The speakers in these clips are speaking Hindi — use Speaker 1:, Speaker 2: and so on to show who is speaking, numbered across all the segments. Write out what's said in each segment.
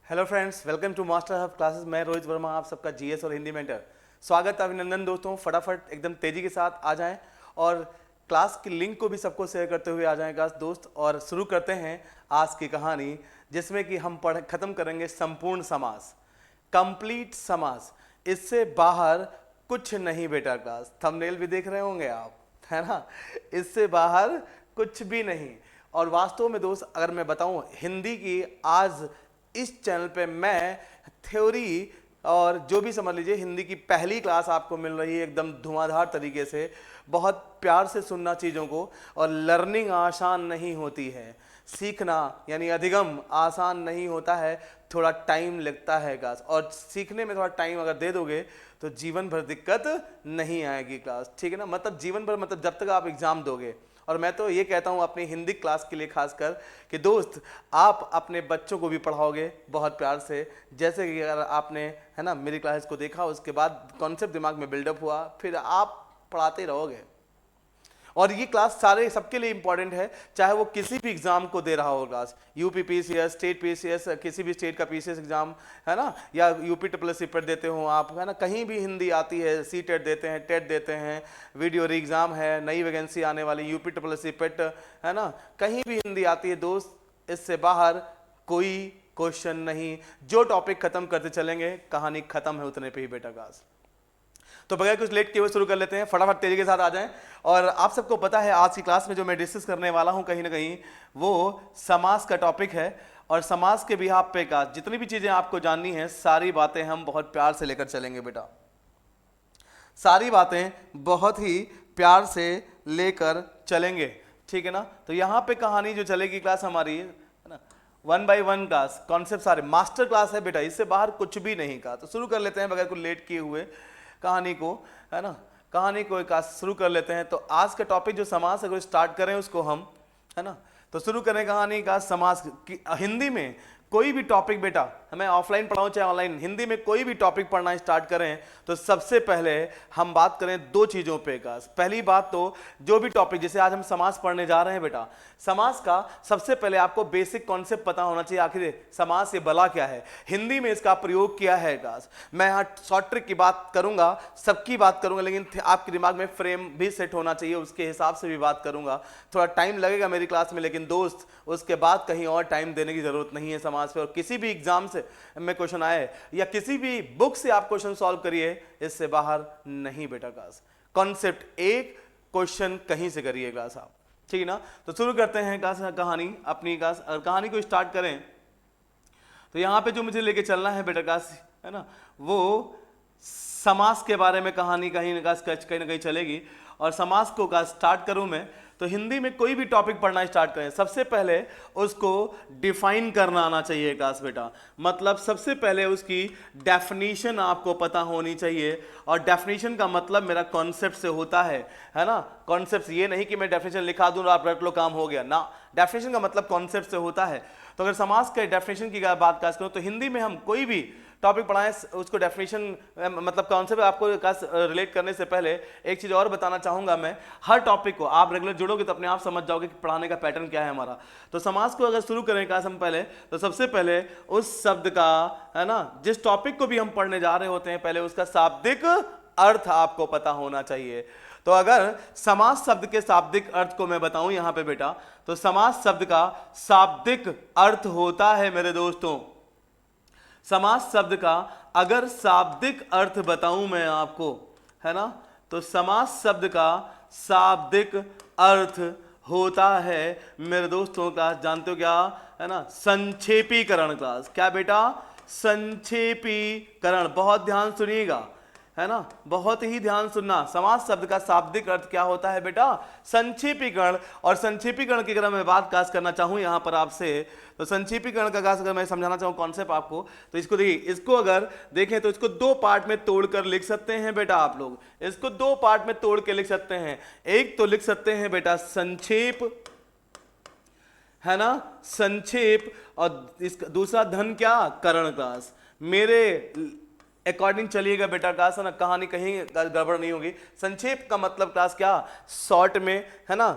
Speaker 1: Hello friends, welcome to master hub classes. मैं रोहित वर्मा, आप सबका जीएस और हिंदी मेंटर। स्वागत, अभिनंदन दोस्तों। फटाफट एकदम तेजी के साथ आ जाएं और क्लास की लिंक को भी सबको शेयर करते हुए आ जाएगा दोस्त। और शुरू करते हैं आज की कहानी, जिसमें कि हम खत्म करेंगे संपूर्ण समास, कंप्लीट समास। इससे बाहर कुछ नहीं बेटा। क्लास थंबनेल भी देख रहे होंगे आप, है ना। इससे बाहर कुछ भी नहीं। और वास्तव में दोस्त, अगर मैं बताऊं, हिंदी की आज इस चैनल पे मैं थ्योरी और जो भी समझ लीजिए, हिंदी की पहली क्लास आपको मिल रही है एकदम धुआंधार तरीके से। बहुत प्यार से सुनना चीज़ों को। और लर्निंग आसान नहीं होती है, सीखना यानी अधिगम आसान नहीं होता है, थोड़ा टाइम लगता है क्लास। और सीखने में थोड़ा टाइम अगर दे दोगे तो जीवन भर दिक्कत नहीं आएगी क्लास, ठीक है ना। मतलब जीवन भर, मतलब जब तक आप एग्जाम दोगे। और मैं तो ये कहता हूँ अपनी हिंदी क्लास के लिए खासकर कि दोस्त, आप अपने बच्चों को भी पढ़ाओगे बहुत प्यार से। जैसे कि अगर आपने, है ना, मेरी क्लास को देखा, उसके बाद कॉन्सेप्ट दिमाग में बिल्डअप हुआ, फिर आप पढ़ाते रहोगे। और ये क्लास सारे सबके लिए इंपॉर्टेंट है, चाहे वो किसी भी एग्जाम को दे रहा हो class, UP PCS, state PCS, किसी भी स्टेट का पीसीएस एग्जाम, है ना, या यूपी ट्रिपल पेट देते हो आप, है ना, कहीं भी हिंदी आती है, सी टेट देते हैं, टेट देते हैं, वीडियो री एग्जाम है, नई वैकेंसी आने वाली यूपी ट्रिपल पेट, है ना, कहीं भी हिंदी आती है दोस्त। इससे बाहर कोई क्वेश्चन नहीं। जो टॉपिक खत्म करते चलेंगे, कहानी खत्म है उतने पे ही बेटा क्लास। तो बगैर कुछ लेट किए हुए शुरू कर लेते हैं, फटाफट तेजी के साथ आ जाएं। और आप सबको पता है आज की क्लास में जो मैं डिस्कस करने वाला हूं, कहीं ना कहीं वो समास का टॉपिक है। और समास के बिहाफ पे का जितनी भी चीजें आपको जाननी है, सारी बातें हम बहुत प्यार से लेकर चलेंगे बेटा। सारी बातें बहुत ही प्यार से लेकर चलेंगे, ठीक है ना। तो यहाँ पे कहानी जो चलेगी क्लास हमारी, है ना, 1 बाय 1 क्लास, कॉन्सेप्ट सारे मास्टर क्लास है बेटा, इससे बाहर कुछ भी नहीं का। तो शुरू कर लेते हैं बगैर कुछ लेट किए हुए कहानी को, है ना। कहानी को एक शुरू कर लेते हैं। तो आज का टॉपिक जो समास अगर स्टार्ट करें उसको हम, है ना, तो शुरू करें कहानी का समास की। हिंदी में कोई भी टॉपिक बेटा, हमें ऑफलाइन पढ़ाऊं चाहे ऑनलाइन, हिंदी में कोई भी टॉपिक पढ़ना स्टार्ट करें तो सबसे पहले हम बात करें दो चीजों पे का। पहली बात तो जो भी टॉपिक, जैसे आज हम समास पढ़ने जा रहे हैं बेटा, समास का सबसे पहले आपको बेसिक कॉन्सेप्ट पता होना चाहिए। आखिर समास ये भला क्या है, हिंदी में इसका प्रयोग किया है गास। मैं यहाँ शॉर्ट ट्रिक की बात करूंगा, सबकी बात करूंगा, लेकिन आपके दिमाग में फ्रेम भी सेट होना चाहिए, उसके हिसाब से भी बात करूंगा। थोड़ा टाइम लगेगा मेरी क्लास में, लेकिन दोस्त उसके बाद कहीं और टाइम देने की जरूरत नहीं है समाज पे। और किसी भी एग्जाम से में क्वेश्चन आए या किसी भी बुक से आप क्वेश्चन सॉल्व करिए, इससे बाहर नहीं बेटा क्लास। कॉन्सेप्ट एक, क्वेश्चन कहीं से करिए क्लास आप, ठीक है ना। तो शुरू करते हैं क्लास कहानी अपनी क्लास। अगर कहानी को स्टार्ट करें तो यहां पे जो मुझे लेके चलना है बेटा क्लास, है ना, वो समास के बारे में कहानी कहीं ना कहीं चलेगी। और समास को का स्टार्ट करूं मैं, तो हिंदी में कोई भी टॉपिक पढ़ना स्टार्ट करें, सबसे पहले उसको डिफाइन करना आना चाहिए क्लास बेटा। मतलब सबसे पहले उसकी डेफिनेशन आपको पता होनी चाहिए। और डेफिनेशन का मतलब मेरा कॉन्सेप्ट से होता है ना। कॉन्सेप्ट ये नहीं कि मैं डेफिनेशन लिखा दूं और आप रट लो काम हो गया ना। डेफिनेशन का मतलब कॉन्सेप्ट से होता है। तो अगर समास के डेफिनेशन की बात करूं तो हिंदी में हम कोई भी टॉपिक पढ़ाएं, उसको डेफिनेशन मतलब कॉन्सेप्ट आपको रिलेट करने से पहले एक चीज और बताना चाहूंगा मैं। हर टॉपिक को आप रेगुलर जुड़ोगे तो अपने आप समझ जाओगे कि पढ़ाने का पैटर्न क्या है हमारा। तो समास को अगर शुरू करें क्लास हम पहले, तो सबसे पहले उस शब्द का, है ना, जिस टॉपिक को भी हम पढ़ने जा रहे होते हैं, पहले उसका शाब्दिक अर्थ आपको पता होना चाहिए। तो अगर समास शब्द के शाब्दिक अर्थ को मैं बताऊं यहां पे बेटा, तो समास शब्द का शाब्दिक अर्थ होता है मेरे दोस्तों, समास शब्द का अगर शाब्दिक अर्थ बताऊं मैं आपको, है ना, तो समास शब्द का शाब्दिक अर्थ होता है मेरे दोस्तों का, जानते हो क्या, है ना, संक्षेपीकरण क्लास। क्या बेटा, संक्षेपीकरण। बहुत ध्यान सुनिएगा, है ना, बहुत ही ध्यान सुनना। समास शब्द का शाब्दिक अर्थ क्या होता है बेटा, संक्षेपीकरण। और संक्षेपीकरण की अगर मैं बात कास्ट करना चाहूं यहां पर आपसे, तो संक्षेपीकरण का कास्ट अगर मैं समझाना चाहूं कॉन्सेप्ट आपको, तो इसको देखिए, इसको अगर देखें तो इसको दो पार्ट में तोड़कर लिख सकते हैं बेटा आप लोग। इसको दो पार्ट में तोड़ के लिख सकते हैं। एक तो लिख सकते हैं बेटा संक्षेप, है ना, संक्षेप, और इसका दूसरा धन क्या, करण क्लास। मेरे अकॉर्डिंग चलिएगा बेटा क्लास, है ना, कहानी कहीं गड़बड़ नहीं होगी। संक्षेप का मतलब क्लास क्या, शॉर्ट में, है ना,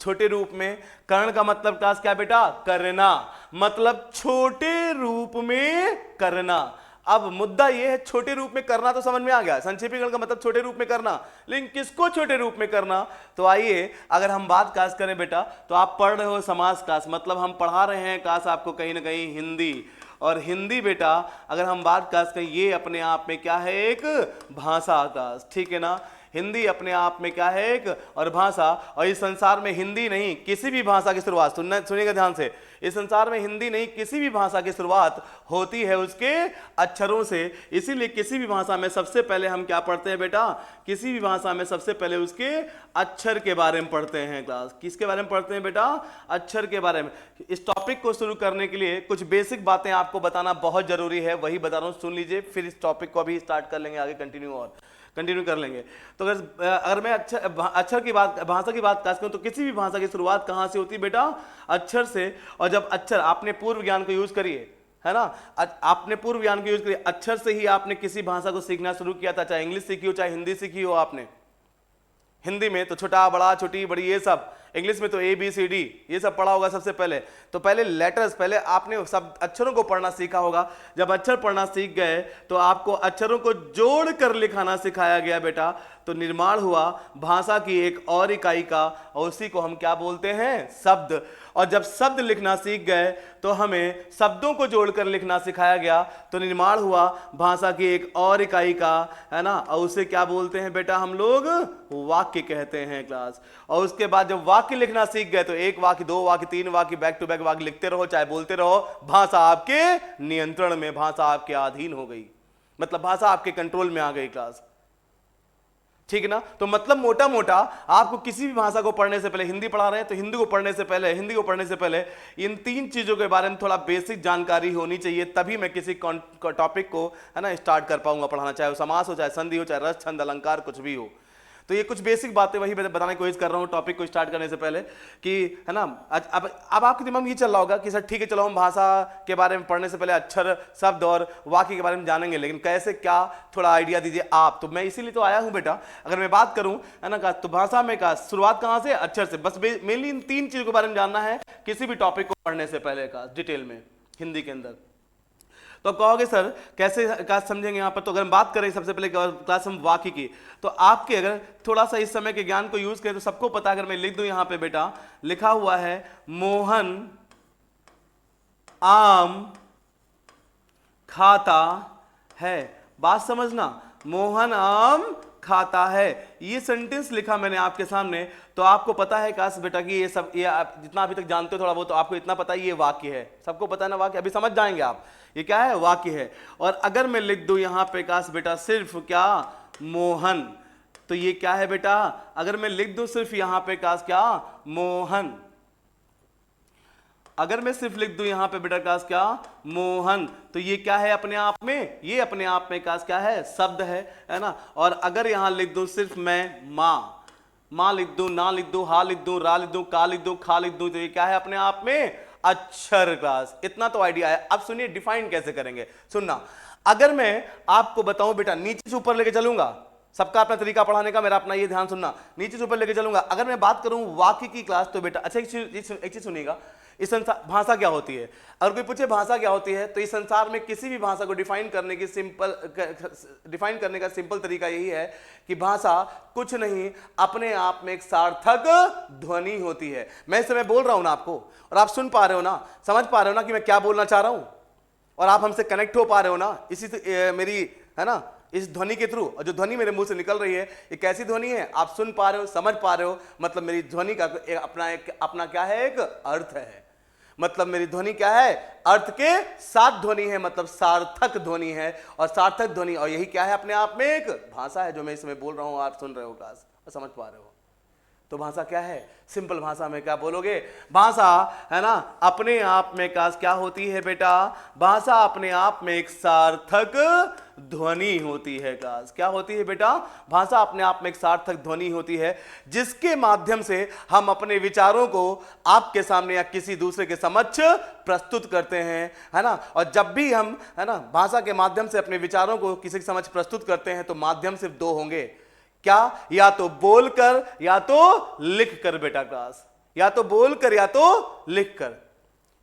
Speaker 1: छोटे रूप में। कर्ण का मतलब क्लास क्या बेटा? करना, मतलब छोटे रूप में करना। अब मुद्दा यह है, छोटे रूप में करना तो समझ में आ गया, संक्षेपीकरण का मतलब छोटे रूप में करना, लेकिन किसको छोटे रूप में करना? तो आइए अगर हम बात काश करें बेटा, तो आप पढ़ रहे हो समास काश, मतलब हम पढ़ा रहे हैं काश आपको कहीं ना कहीं हिंदी। और हिंदी बेटा अगर हम बात काश करें, ये अपने आप में क्या है? एक भाषा काश, ठीक है ना। हिंदी अपने आप में क्या है? एक और भाषा। और इस संसार में हिंदी नहीं किसी भी भाषा की शुरुआत, सुनिएगा ध्यान से, इस संसार में हिंदी नहीं किसी भी भाषा की शुरुआत होती है उसके अक्षरों से। इसीलिए किसी भी भाषा में सबसे पहले हम क्या पढ़ते हैं बेटा? किसी भी भाषा में सबसे पहले उसके अक्षर के बारे में पढ़ते हैं क्लास। किसके बारे में पढ़ते हैं बेटा? अक्षर के बारे में। इस टॉपिक को शुरू करने के लिए कुछ बेसिक बातें आपको बताना बहुत जरूरी है, वही बता रहा हूं, सुन लीजिए, फिर इस टॉपिक को अभी स्टार्ट कर लेंगे, आगे कंटिन्यू कर लेंगे। तो अगर मैं अक्षर की बात, भाषा की बात करूं, तो किसी भी भाषा की शुरुआत कहां से होती है बेटा? अक्षर से। और जब अक्षर, आपने पूर्व ज्ञान को यूज करिए, है ना, आपने पूर्व ज्ञान को यूज करिए, अक्षर से ही आपने किसी भाषा को सीखना शुरू किया था, चाहे इंग्लिश सीखी हो चाहे हिंदी सीखी हो आपने। हिंदी में तो छोटा बड़ा छोटी बड़ी ये सब, इंग्लिश में तो ABCD ये सब पढ़ा होगा सबसे पहले। तो पहले लेटर्स, पहले आपने सब अक्षरों को पढ़ना सीखा होगा। जब अक्षर पढ़ना सीख गए तो आपको अक्षरों को जोड़ कर लिखाना सिखाया गया बेटा, तो निर्माण हुआ भाषा की एक और इकाई का, और उसी को हम क्या बोलते हैं? शब्द। और जब शब्द लिखना सीख गए तो हमें शब्दों को जोड़कर लिखना सिखाया गया, तो निर्माण हुआ भाषा की एक और इकाई का, है ना, और उसे क्या बोलते हैं बेटा? हम लोग वाक्य कहते हैं क्लास। और उसके बाद जब वाक्य लिखना सीख गए तो एक वाक्य, दो वाक्य, तीन वाक्य, बैक टू बैक वाक्य लिखते रहो, चाहे बोलते रहो, भाषा आपके नियंत्रण में, भाषा आपके अधीन हो गई, मतलब भाषा आपके कंट्रोल में आ गई क्लास, ठीक है ना। तो मतलब मोटा मोटा आपको किसी भी भाषा को पढ़ने से पहले, हिंदी पढ़ा रहे हैं तो हिंदी को पढ़ने से पहले इन तीन चीजों के बारे में थोड़ा बेसिक जानकारी होनी चाहिए, तभी मैं किसी टॉपिक को, है ना, स्टार्ट कर पाऊंगा पढ़ाना, चाहे वो समास हो, चाहे संधि हो, चाहे रस छंद अलंकार कुछ भी हो। तो ये कुछ बेसिक बातें वही बताने की कोशिश कर रहा हूँ टॉपिक को स्टार्ट करने से पहले, कि है ना, अब आपके दिमाग में ये चल रहा होगा कि सर ठीक है, चलो हम भाषा के बारे में पढ़ने से पहले अक्षर, शब्द और वाक्य के बारे में जानेंगे, लेकिन कैसे, क्या, थोड़ा आइडिया दीजिए आप। तो मैं इसीलिए तो आया हूँ बेटा। अगर मैं बात करूँ, है ना, तो भाषा में का शुरुआत कहाँ से? अक्षर से। बस मेनली इन तीन चीजों के बारे में जानना है किसी भी टॉपिक को पढ़ने से पहले का, डिटेल में हिंदी के अंदर। तो कहोगे सर कैसे क्लास समझेंगे यहाँ पर? तो अगर हम बात करें सबसे पहले क्लास हम वाक्य की, तो आपके अगर थोड़ा सा इस समय के ज्ञान को यूज करें तो सबको पता, अगर मैं लिख दूं यहाँ पे बेटा, लिखा हुआ है मोहन आम खाता है। बात समझना, मोहन आम खाता है, ये सेंटेंस लिखा मैंने आपके सामने, तो आपको पता है काश बेटा कि ये सब, ये आप जितना अभी तक जानते हो थोड़ा बहुत, तो आपको इतना पता है ये वाक्य है, सबको पता है ना वाक्य, अभी समझ जाएंगे आप ये क्या है, वाक्य है। और अगर मैं लिख दूं यहां पे काश बेटा सिर्फ क्या? मोहन, तो ये क्या है बेटा? अगर मैं लिख दूं सिर्फ यहां पे काश क्या? मोहन, अगर मैं सिर्फ लिख दूं यहां पे बेटा काश क्या? मोहन, तो ये क्या है अपने आप में? ये अपने आप में काश क्या है? शब्द है ना। और अगर यहां लिख दूं सिर्फ मैं मां लिख दूं, ना लिख दूं, हा लिख दूं, रा लिख दूं, का लिख दूं, खा लिख दूं, तो ये क्या है अपने आप में? अक्षर क्लास। इतना तो आइडिया है। अब सुनिए डिफाइन कैसे करेंगे, सुनना। अगर मैं आपको बताऊं बेटा, नीचे से ऊपर लेके चलूंगा, सबका अपना तरीका पढ़ाने का, मेरा अपना, ये ध्यान सुनना, नीचे से ऊपर लेके चलूंगा। अगर मैं बात करूं वाक्य की क्लास, तो बेटा अच्छा एक चीज सुनिएगा, इस संसार भाषा क्या होती है? अगर कोई पूछे भाषा क्या होती है, तो इस संसार में किसी भी भाषा को डिफाइन करने का सिंपल तरीका यही है कि भाषा कुछ नहीं, अपने आप में एक सार्थक ध्वनि होती है। मैं इस समय बोल रहा हूं ना आपको, और आप सुन पा रहे हो ना, समझ पा रहे हो ना कि मैं क्या बोलना चाह रहा हूं, और आप हमसे कनेक्ट हो पा रहे हो ना इसी मेरी, है ना, इस ध्वनि के थ्रू। और जो ध्वनि मेरे मुंह से निकल रही है, ये कैसी ध्वनि है? आप सुन पा रहे हो, समझ पा रहे हो, मतलब मेरी ध्वनि का अपना क्या है? एक अर्थ है। मतलब मेरी ध्वनि क्या है? अर्थ के साथ ध्वनि है, मतलब सार्थक ध्वनि है। और सार्थक ध्वनि, और यही क्या है अपने आप में? एक भाषा है, जो मैं इसमें बोल रहा हूं, आप सुन रहे हो क्लास, समझ पा रहे हो। तो भाषा क्या है? सिंपल भाषा में क्या बोलोगे? भाषा, है ना, अपने आप में क्या होती है बेटा? भाषा अपने आप में एक सार्थक ध्वनि होती है क्लास। क्या होती है बेटा? भाषा अपने आप में एक सार्थक ध्वनि होती है, जिसके माध्यम से हम अपने विचारों को आपके सामने या किसी दूसरे के समक्ष प्रस्तुत करते हैं, है ना। और जब भी हम, है ना, भाषा के माध्यम से अपने विचारों को किसी के समक्ष प्रस्तुत करते हैं, तो माध्यम सिर्फ दो होंगे, क्या? या तो बोलकर या तो लिख कर बेटा क्लास। या तो बोलकर या तो लिखकर।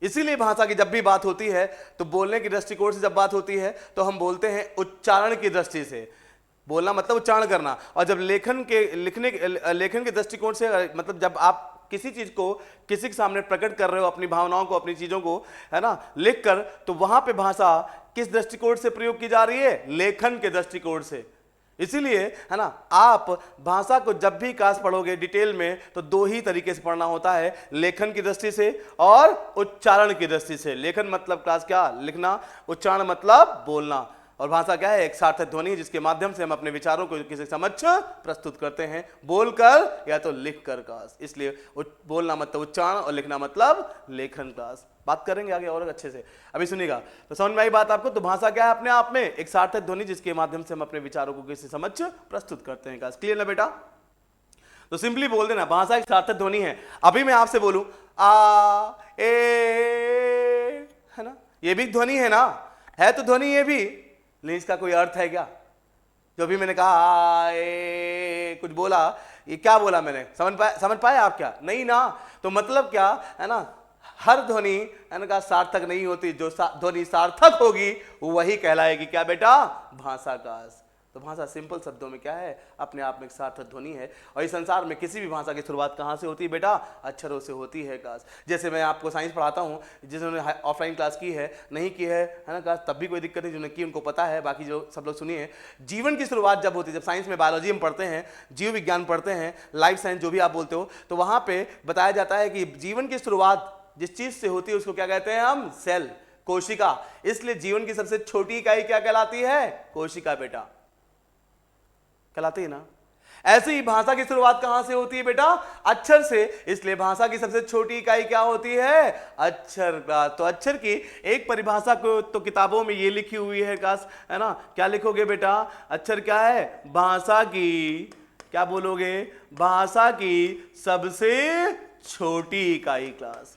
Speaker 1: इसीलिए भाषा की जब भी बात होती है तो बोलने की दृष्टिकोण से जब बात होती है तो हम बोलते हैं उच्चारण की दृष्टि से। बोलना मतलब उच्चारण करना, और जब लेखन के दृष्टिकोण से, मतलब जब आप किसी चीज को किसी के सामने प्रकट कर रहे हो, अपनी भावनाओं को, अपनी चीजों को, है ना, लिखकर, तो वहां पे भाषा किस दृष्टिकोण से प्रयोग की जा रही है? लेखन के दृष्टिकोण से। इसीलिए, है ना, आप भाषा को जब भी काश पढ़ोगे डिटेल में तो दो ही तरीके से पढ़ना होता है, लेखन की दृष्टि से और उच्चारण की दृष्टि से। लेखन मतलब क्लास क्या? लिखना। उच्चारण मतलब बोलना। और भाषा क्या है? एक सार्थक ध्वनि जिसके माध्यम से हम अपने विचारों को किसी समक्ष प्रस्तुत करते हैं, बोलकर या तो लिखकर क्लास। इसलिए बोलना मतलब उच्चारण और लिखना मतलब लेखन क्लास। बात करेंगे आगे और अच्छे से, अभी सुनिएगा तो समझ में आई बात आपको। तो भाषा क्या है? अपने आप में एक सार्थक ध्वनि जिसके माध्यम से हम अपने विचारों को किसी समक्ष प्रस्तुत करते हैं क्लास। क्लियर ना बेटा? तो सिंपली बोल देना भाषा एक सार्थक ध्वनि है। अभी मैं आपसे बोलूं आ ए, है ना, ये भी ध्वनि है ना, है तो ध्वनि ये भी, लेकिन इसका कोई अर्थ है क्या? जो भी मैंने कहा कुछ बोला, ये क्या बोला मैंने? समझ पाए आप क्या? नहीं ना। तो मतलब क्या है ना, हर ध्वनि का सार्थक नहीं होती, जो ध्वनि सार्थक होगी वही कहलाएगी क्या बेटा? भाषा का। तो भाषा सिंपल शब्दों में क्या है? अपने आप में एक सार्थक ध्वनि है। और इस संसार में किसी भी भाषा की शुरुआत कहाँ से होती है बेटा? अक्षरों से होती है क्लास। जैसे मैं आपको साइंस पढ़ाता हूँ, जिन्होंने ऑफलाइन क्लास की है, नहीं की है ना क्लास, तब भी कोई दिक्कत नहीं, जिन्होंने की उनको पता है, बाकी जो सब लोग सुनिए। जीवन की शुरुआत जब होती है, जब साइंस में बायोलॉजी हम पढ़ते हैं, जीव विज्ञान पढ़ते हैं, लाइफ साइंस जो भी आप बोलते हो, तो वहाँ पर बताया जाता है कि जीवन की शुरुआत जिस चीज़ से होती है उसको क्या कहते हैं हम? सेल, कोशिका। इसलिए जीवन की सबसे छोटी इकाई क्या कहलाती है? कोशिका बेटा, कहलाती है ना। ऐसे ही भाषा की शुरुआत कहां से होती है बेटा? अक्षर से। इसलिए भाषा की सबसे छोटी इकाई क्या होती है? अक्षर का। तो अक्षर की एक परिभाषा को तो किताबों में ये लिखी हुई है क्लास, है ना, क्या लिखोगे बेटा? अक्षर क्या है? भाषा की, क्या बोलोगे? भाषा की सबसे छोटी इकाई क्लास।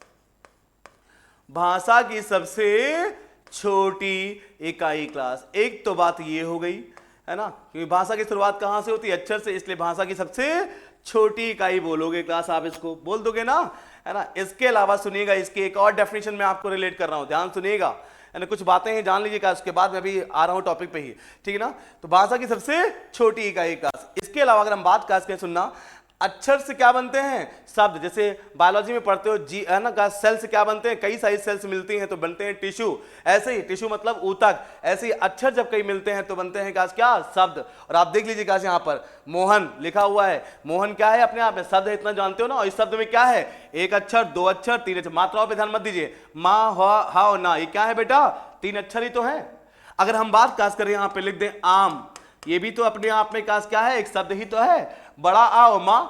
Speaker 1: भाषा की सबसे छोटी इकाई क्लास। एक तो बात ये हो गई, है ना, क्योंकि भाषा की शुरुआत कहां से होती है? अक्षर से। इसलिए भाषा की सबसे छोटी इकाई बोलोगे क्लास, आप इसको बोल दोगे ना, है ना। इसके अलावा सुनिएगा, इसकी एक और डेफिनेशन मैं आपको रिलेट कर रहा हूं, ध्यान सुनिएगा, है ना। कुछ बातें हैं जान लीजिएगा, उसके बाद मैं भी आ रहा हूं टॉपिक पे ही, ठीक है ना। तो भाषा की सबसे छोटी इकाई क्लास। इसके अलावा अगर हम बात क्लास करें, सुनना, अक्षर से क्या बनते हैं? शब्द। जैसे बायोलॉजी में पढ़ते हो, जी, है ना, सेल से क्या बनते हैं? कई सारी सेल्स मिलती हैं तो बनते हैं टिश्यू। ऐसे ही टिश्यू मतलब ऊतक। ऐसे ही अक्षर जब कई मिलते हैं तो बनते हैं क्या? शब्द। और आप देख लीजिए यहाँ पर मोहन लिखा हुआ है। मोहन क्या है? अपने आप में शब्द है, इतना जानते हो ना। और इस शब्द में क्या है? एक अक्षर, दो अक्षर, तीन अक्षर। मात्राओं पर ध्यान मत दीजिए, माँ, हा और ना, ये क्या है बेटा? तीन अक्षर ही तो है। अगर हम बात काश करें, यहाँ पे लिख दें आम, ये भी तो अपने आप में काश क्या है? एक शब्द ही तो है। बड़ा आ और मां,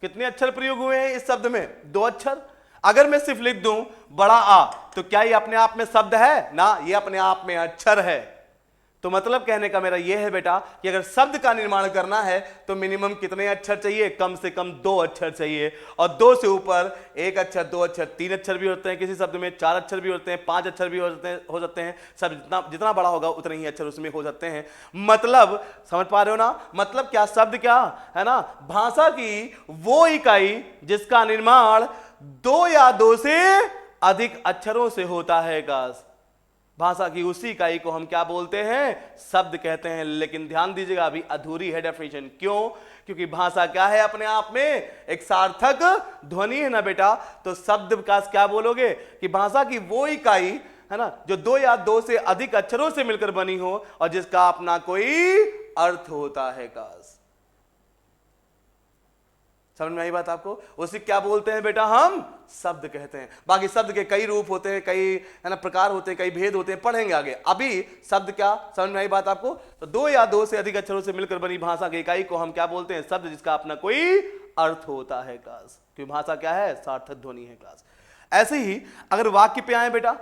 Speaker 1: कितने अक्षर प्रयोग हुए हैं इस शब्द में? दो अक्षर। अगर मैं सिर्फ लिख दूं बड़ा आ, तो क्या ये अपने आप में शब्द है? ना, ये अपने आप में अक्षर है। तो मतलब कहने का मेरा ये है बेटा कि अगर शब्द का निर्माण करना है तो मिनिमम कितने अक्षर चाहिए? कम से कम दो अक्षर चाहिए। और दो से ऊपर एक अक्षर, दो अक्षर, तीन अक्षर भी होते हैं किसी शब्द में, चार अक्षर भी होते हैं, पांच अक्षर भी हो सकते हैं। सब जितना बड़ा होगा उतने ही अक्षर उसमें हो सकते हैं। मतलब समझ पा रहे हो ना? मतलब क्या? शब्द क्या है ना, भाषा की वो इकाई जिसका निर्माण दो या दो से अधिक अक्षरों से होता है। गास भाषा की उसी इकाई को हम क्या बोलते हैं? शब्द कहते हैं। लेकिन ध्यान दीजिएगा, अभी अधूरी है डेफिनेशन। क्यों? क्योंकि भाषा क्या है? अपने आप में एक सार्थक ध्वनि है ना बेटा। तो शब्द का क्या बोलोगे? कि भाषा की वो इकाई, है ना, जो दो या दो से अधिक अक्षरों से मिलकर बनी हो और जिसका अपना कोई अर्थ होता है। काश समझ में आई बात आपको? उसे क्या बोलते हैं बेटा? हम शब्द कहते हैं। बाकी शब्द के कई रूप होते हैं, कई, है ना, प्रकार होते हैं, कई भेद होते हैं, पढ़ेंगे आगे। अभी शब्द क्या, समझ में आई बात आपको? तो दो या दो से अधिक अक्षरों से मिलकर बनी भाषा की इकाई को हम क्या बोलते हैं? शब्द, जिसका अपना कोई अर्थ होता है। क्लास क्योंकि भाषा क्या है? सार्थक ध्वनि है। क्लास ऐसे ही अगर वाक्य पे आए बेटा,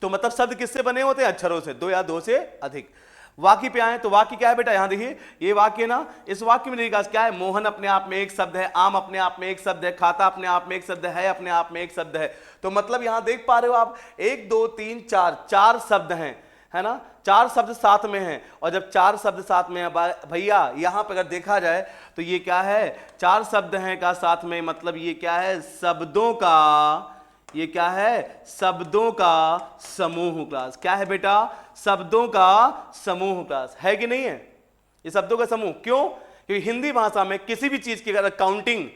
Speaker 1: तो मतलब शब्द किससे बने होते हैं? अक्षरों से, दो या दो से अधिक। वाक्य पे आए तो वाक्य क्या है बेटा? यहां देखिए, ये वाक्य ना, इस वाक्य में देखिएगा क्या है? मोहन अपने आप में एक शब्द है, आम अपने आप में एक शब्द है, खाता अपने आप में एक शब्द है अपने आप में एक शब्द है। तो मतलब यहां देख पा रहे हो आप, एक दो तीन चार, चार शब्द हैं, है ना, 4 शब्द साथ में हैं, और जब 4 शब्द साथ में है भैया, यहां पर अगर देखा जाए तो ये क्या है, 4 शब्द हैं का साथ में, मतलब ये क्या है, शब्दों का, ये क्या है, शब्दों का समूह क्लास। क्या है बेटा, शब्दों का समूह क्लास, है कि नहीं है, ये शब्दों का समूह। क्यों, क्योंकि हिंदी भाषा में किसी भी चीज की अगर काउंटिंग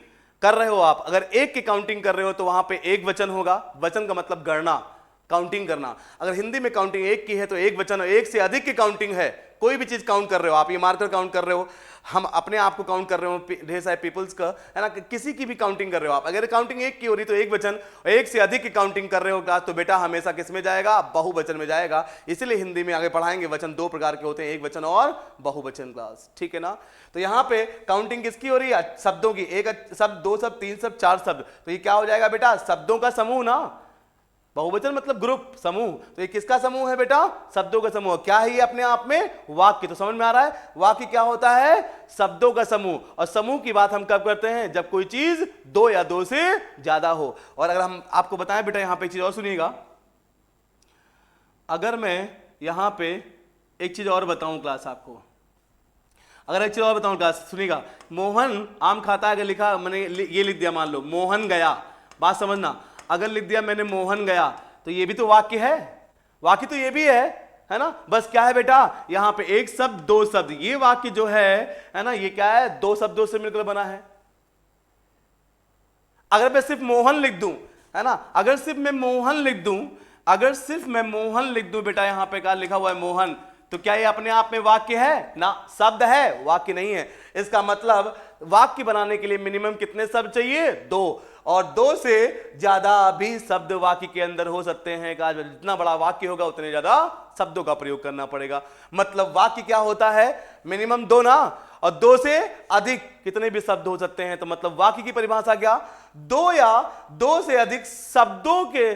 Speaker 1: कर रहे हो आप, अगर एक की काउंटिंग कर रहे हो तो वहां पे एक वचन होगा, वचन का मतलब गणना, काउंटिंग करना। अगर हिंदी में काउंटिंग एक की है तो एक वचन, एक से अधिक की काउंटिंग है, कोई भी चीज काउंट कर रहे हो आप, ये मार्कर काउंट कर रहे हो, हम अपने आप को काउंट कर रहे हो, ढेर सारे पीपल्स का, है ना, किसी की भी काउंटिंग कर रहे हो आप, अगर काउंटिंग एक की हो रही तो एक वचन, और एक से अधिक की काउंटिंग कर रहे हो तो बेटा हमेशा किस में जाएगा, बहुवचन में जाएगा। इसलिए हिंदी में आगे पढ़ाएंगे वचन 2 प्रकार के होते हैं, एक वचन और बहुवचन क्लास, ठीक है ना। तो यहां पे काउंटिंग किसकी हो रही है, शब्दों की, एक शब्द, 2 शब्द, 3 शब्द, 4 शब्द, तो ये क्या हो जाएगा बेटा, शब्दों का समूह ना, बहुवचन मतलब ग्रुप, समूह, तो ये किसका समूह है बेटा, शब्दों का समूह। क्या है ये अपने आप में, वाक्य। तो समझ में आ रहा है, वाक्य क्या होता है, शब्दों का समूह। और समूह की बात हम कब करते हैं, जब कोई चीज 2 या 2 से ज्यादा हो। और अगर हम आपको बताएं बेटा, यहां पे एक चीज और सुनिएगा, अगर मैं यहां पे एक चीज और बताऊं क्लास आपको, अगर एक चीज और बताऊं क्लास, सुनिएगा, मोहन आम खाता है, अगर लिखा मैंने ये लिख दिया, मान लो मोहन गया, बात समझना, अगर लिख दिया मैंने मोहन गया, तो ये भी तो वाक्य है, वाक्य तो ये भी है ना। बस क्या है बेटा, यहां पे एक शब्द 2 शब्द, ये वाक्य जो है ना, ये क्या है, 2 शब्दों से मिलकर बना है। अगर मैं सिर्फ मोहन लिख दूं, है ना, अगर सिर्फ मैं मोहन लिख दूं, अगर सिर्फ मैं मोहन लिख दूं बेटा, यहां पे क्या लिखा हुआ है, मोहन, तो क्या ये अपने आप में वाक्य है ना, शब्द है, वाक्य नहीं है। इसका मतलब वाक्य बनाने के लिए मिनिमम कितने शब्द चाहिए, 2, और 2 से ज्यादा भी शब्द वाक्य के अंदर हो सकते हैं। का जितना बड़ा वाक्य होगा उतने ज्यादा शब्दों का प्रयोग करना पड़ेगा। मतलब वाक्य क्या होता है, मिनिमम 2 ना, और 2 से अधिक कितने भी शब्द हो सकते हैं। तो मतलब वाक्य की परिभाषा क्या, 2 या 2 से अधिक शब्दों के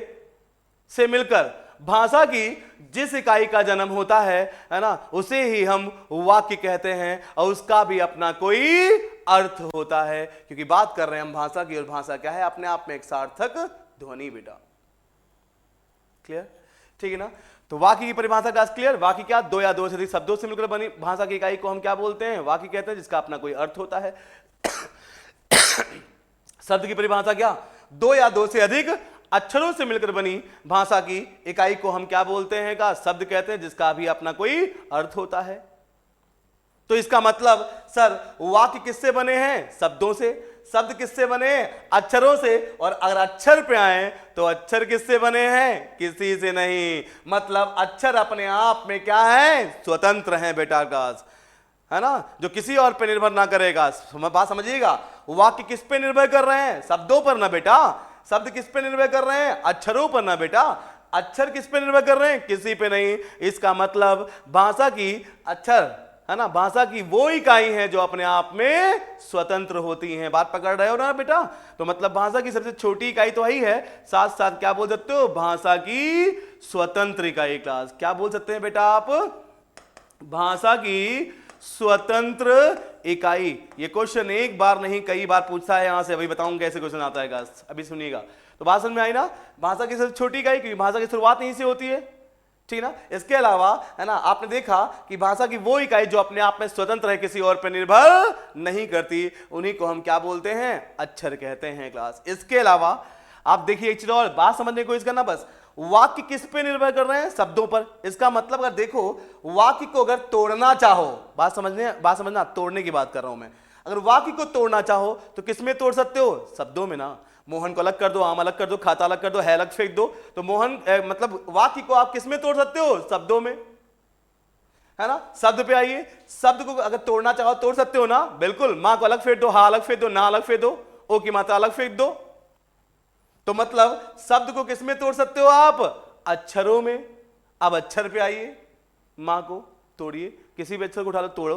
Speaker 1: से मिलकर भाषा की जिस इकाई का जन्म होता है ना, उसे ही हम वाक्य कहते हैं, और उसका भी अपना कोई अर्थ होता है, क्योंकि बात कर रहे हैं हम भाषा की, और भाषा क्या है, अपने आप में एक सार्थक ध्वनि बेटा। क्लियर, ठीक है ना। तो वाक्य की परिभाषा क्लास क्लियर, वाक्य क्या, 2 या 2 से अधिक शब्दों से मिलकर बनी भाषा की इकाई को हम क्या बोलते हैं, वाक्य कहते हैं, जिसका अपना कोई अर्थ होता है। शब्द की परिभाषा क्या, 2 या 2 से अधिक अक्षरों से मिलकर बनी भाषा की इकाई को हम क्या बोलते हैं, का शब्द कहते हैं, जिसका भी अपना कोई अर्थ होता है। तो इसका मतलब सर वाक्य किससे बने हैं, शब्दों से, शब्द किससे बने, अक्षरों से, और अगर अक्षर पे आए तो अक्षर किससे बने हैं, किसी से नहीं। मतलब अक्षर अपने आप में क्या है, स्वतंत्र हैं बेटा क्लास, है ना, जो किसी और पे निर्भर ना करेगा। बात समझिएगा, वाक्य किस पे निर्भर कर रहे हैं, शब्दों पर ना बेटा, शब्द किस पे निर्भर कर रहे हैं, अक्षरों पर ना बेटा, अक्षर किस पे निर्भर कर रहे हैं, किसी पे नहीं। इसका मतलब भाषा की अक्षर, है ना, भाषा की वो इकाई है जो अपने आप में स्वतंत्र होती हैं। बात पकड़ रहे हो ना बेटा। तो मतलब भाषा की सबसे छोटी इकाई तो वही है, साथ साथ क्या बोल सकते हो, भाषा की स्वतंत्र इकाई क्लास। क्या बोल सकते हैं बेटा आप, भाषा की स्वतंत्र इकाई। ये क्वेश्चन एक बार नहीं कई बार पूछता है यहां से, अभी बताऊंगा कैसे क्वेश्चन आता है गाइस, अभी सुनिएगा। तो बात समझ में आई ना, भाषा की सबसे छोटी इकाई, क्योंकि भाषा की शुरुआत यहीं से होती है, ठीक ना। इसके अलावा है ना, आपने देखा कि भाषा की वो इकाई जो अपने आप में स्वतंत्र है, किसी और पर निर्भर नहीं करती, उन्हीं को हम क्या बोलते हैं, अक्षर कहते हैं क्लास। इसके अलावा आप देखिए एक चीज और, बात समझने की कोशिश करना, बस वाक्य किस पे निर्भर कर रहे हैं, शब्दों पर। इसका मतलब अगर देखो, वाक्य को अगर तोड़ना चाहो, बात समझना, तोड़ने की बात कर रहा हूं मैं, अगर वाक्य को तोड़ना चाहो तो किस में तोड़ सकते हो, शब्दों में ना। मोहन को अलग कर दो, आम अलग कर दो, खाता अलग कर दो, है अलग फेंक दो, तो मोहन मतलब वाक्य को आप किस में तोड़ सकते हो, शब्दों में, है ना। शब्द पे आइए, शब्द को अगर तोड़ना चाहो तोड़ सकते हो ना, बिल्कुल। मां को अलग फेंक दो, हा अलग फेंक दो, ना अलग फेंक दो, ओ की मात्रा अलग फेंक दो। तो मतलब शब्द को किस में तोड़ सकते हो आप, अक्षरों में। अब अक्षर पे आइए, मां को तोड़िए, किसी भी अक्षर को उठा लो, तोड़ो,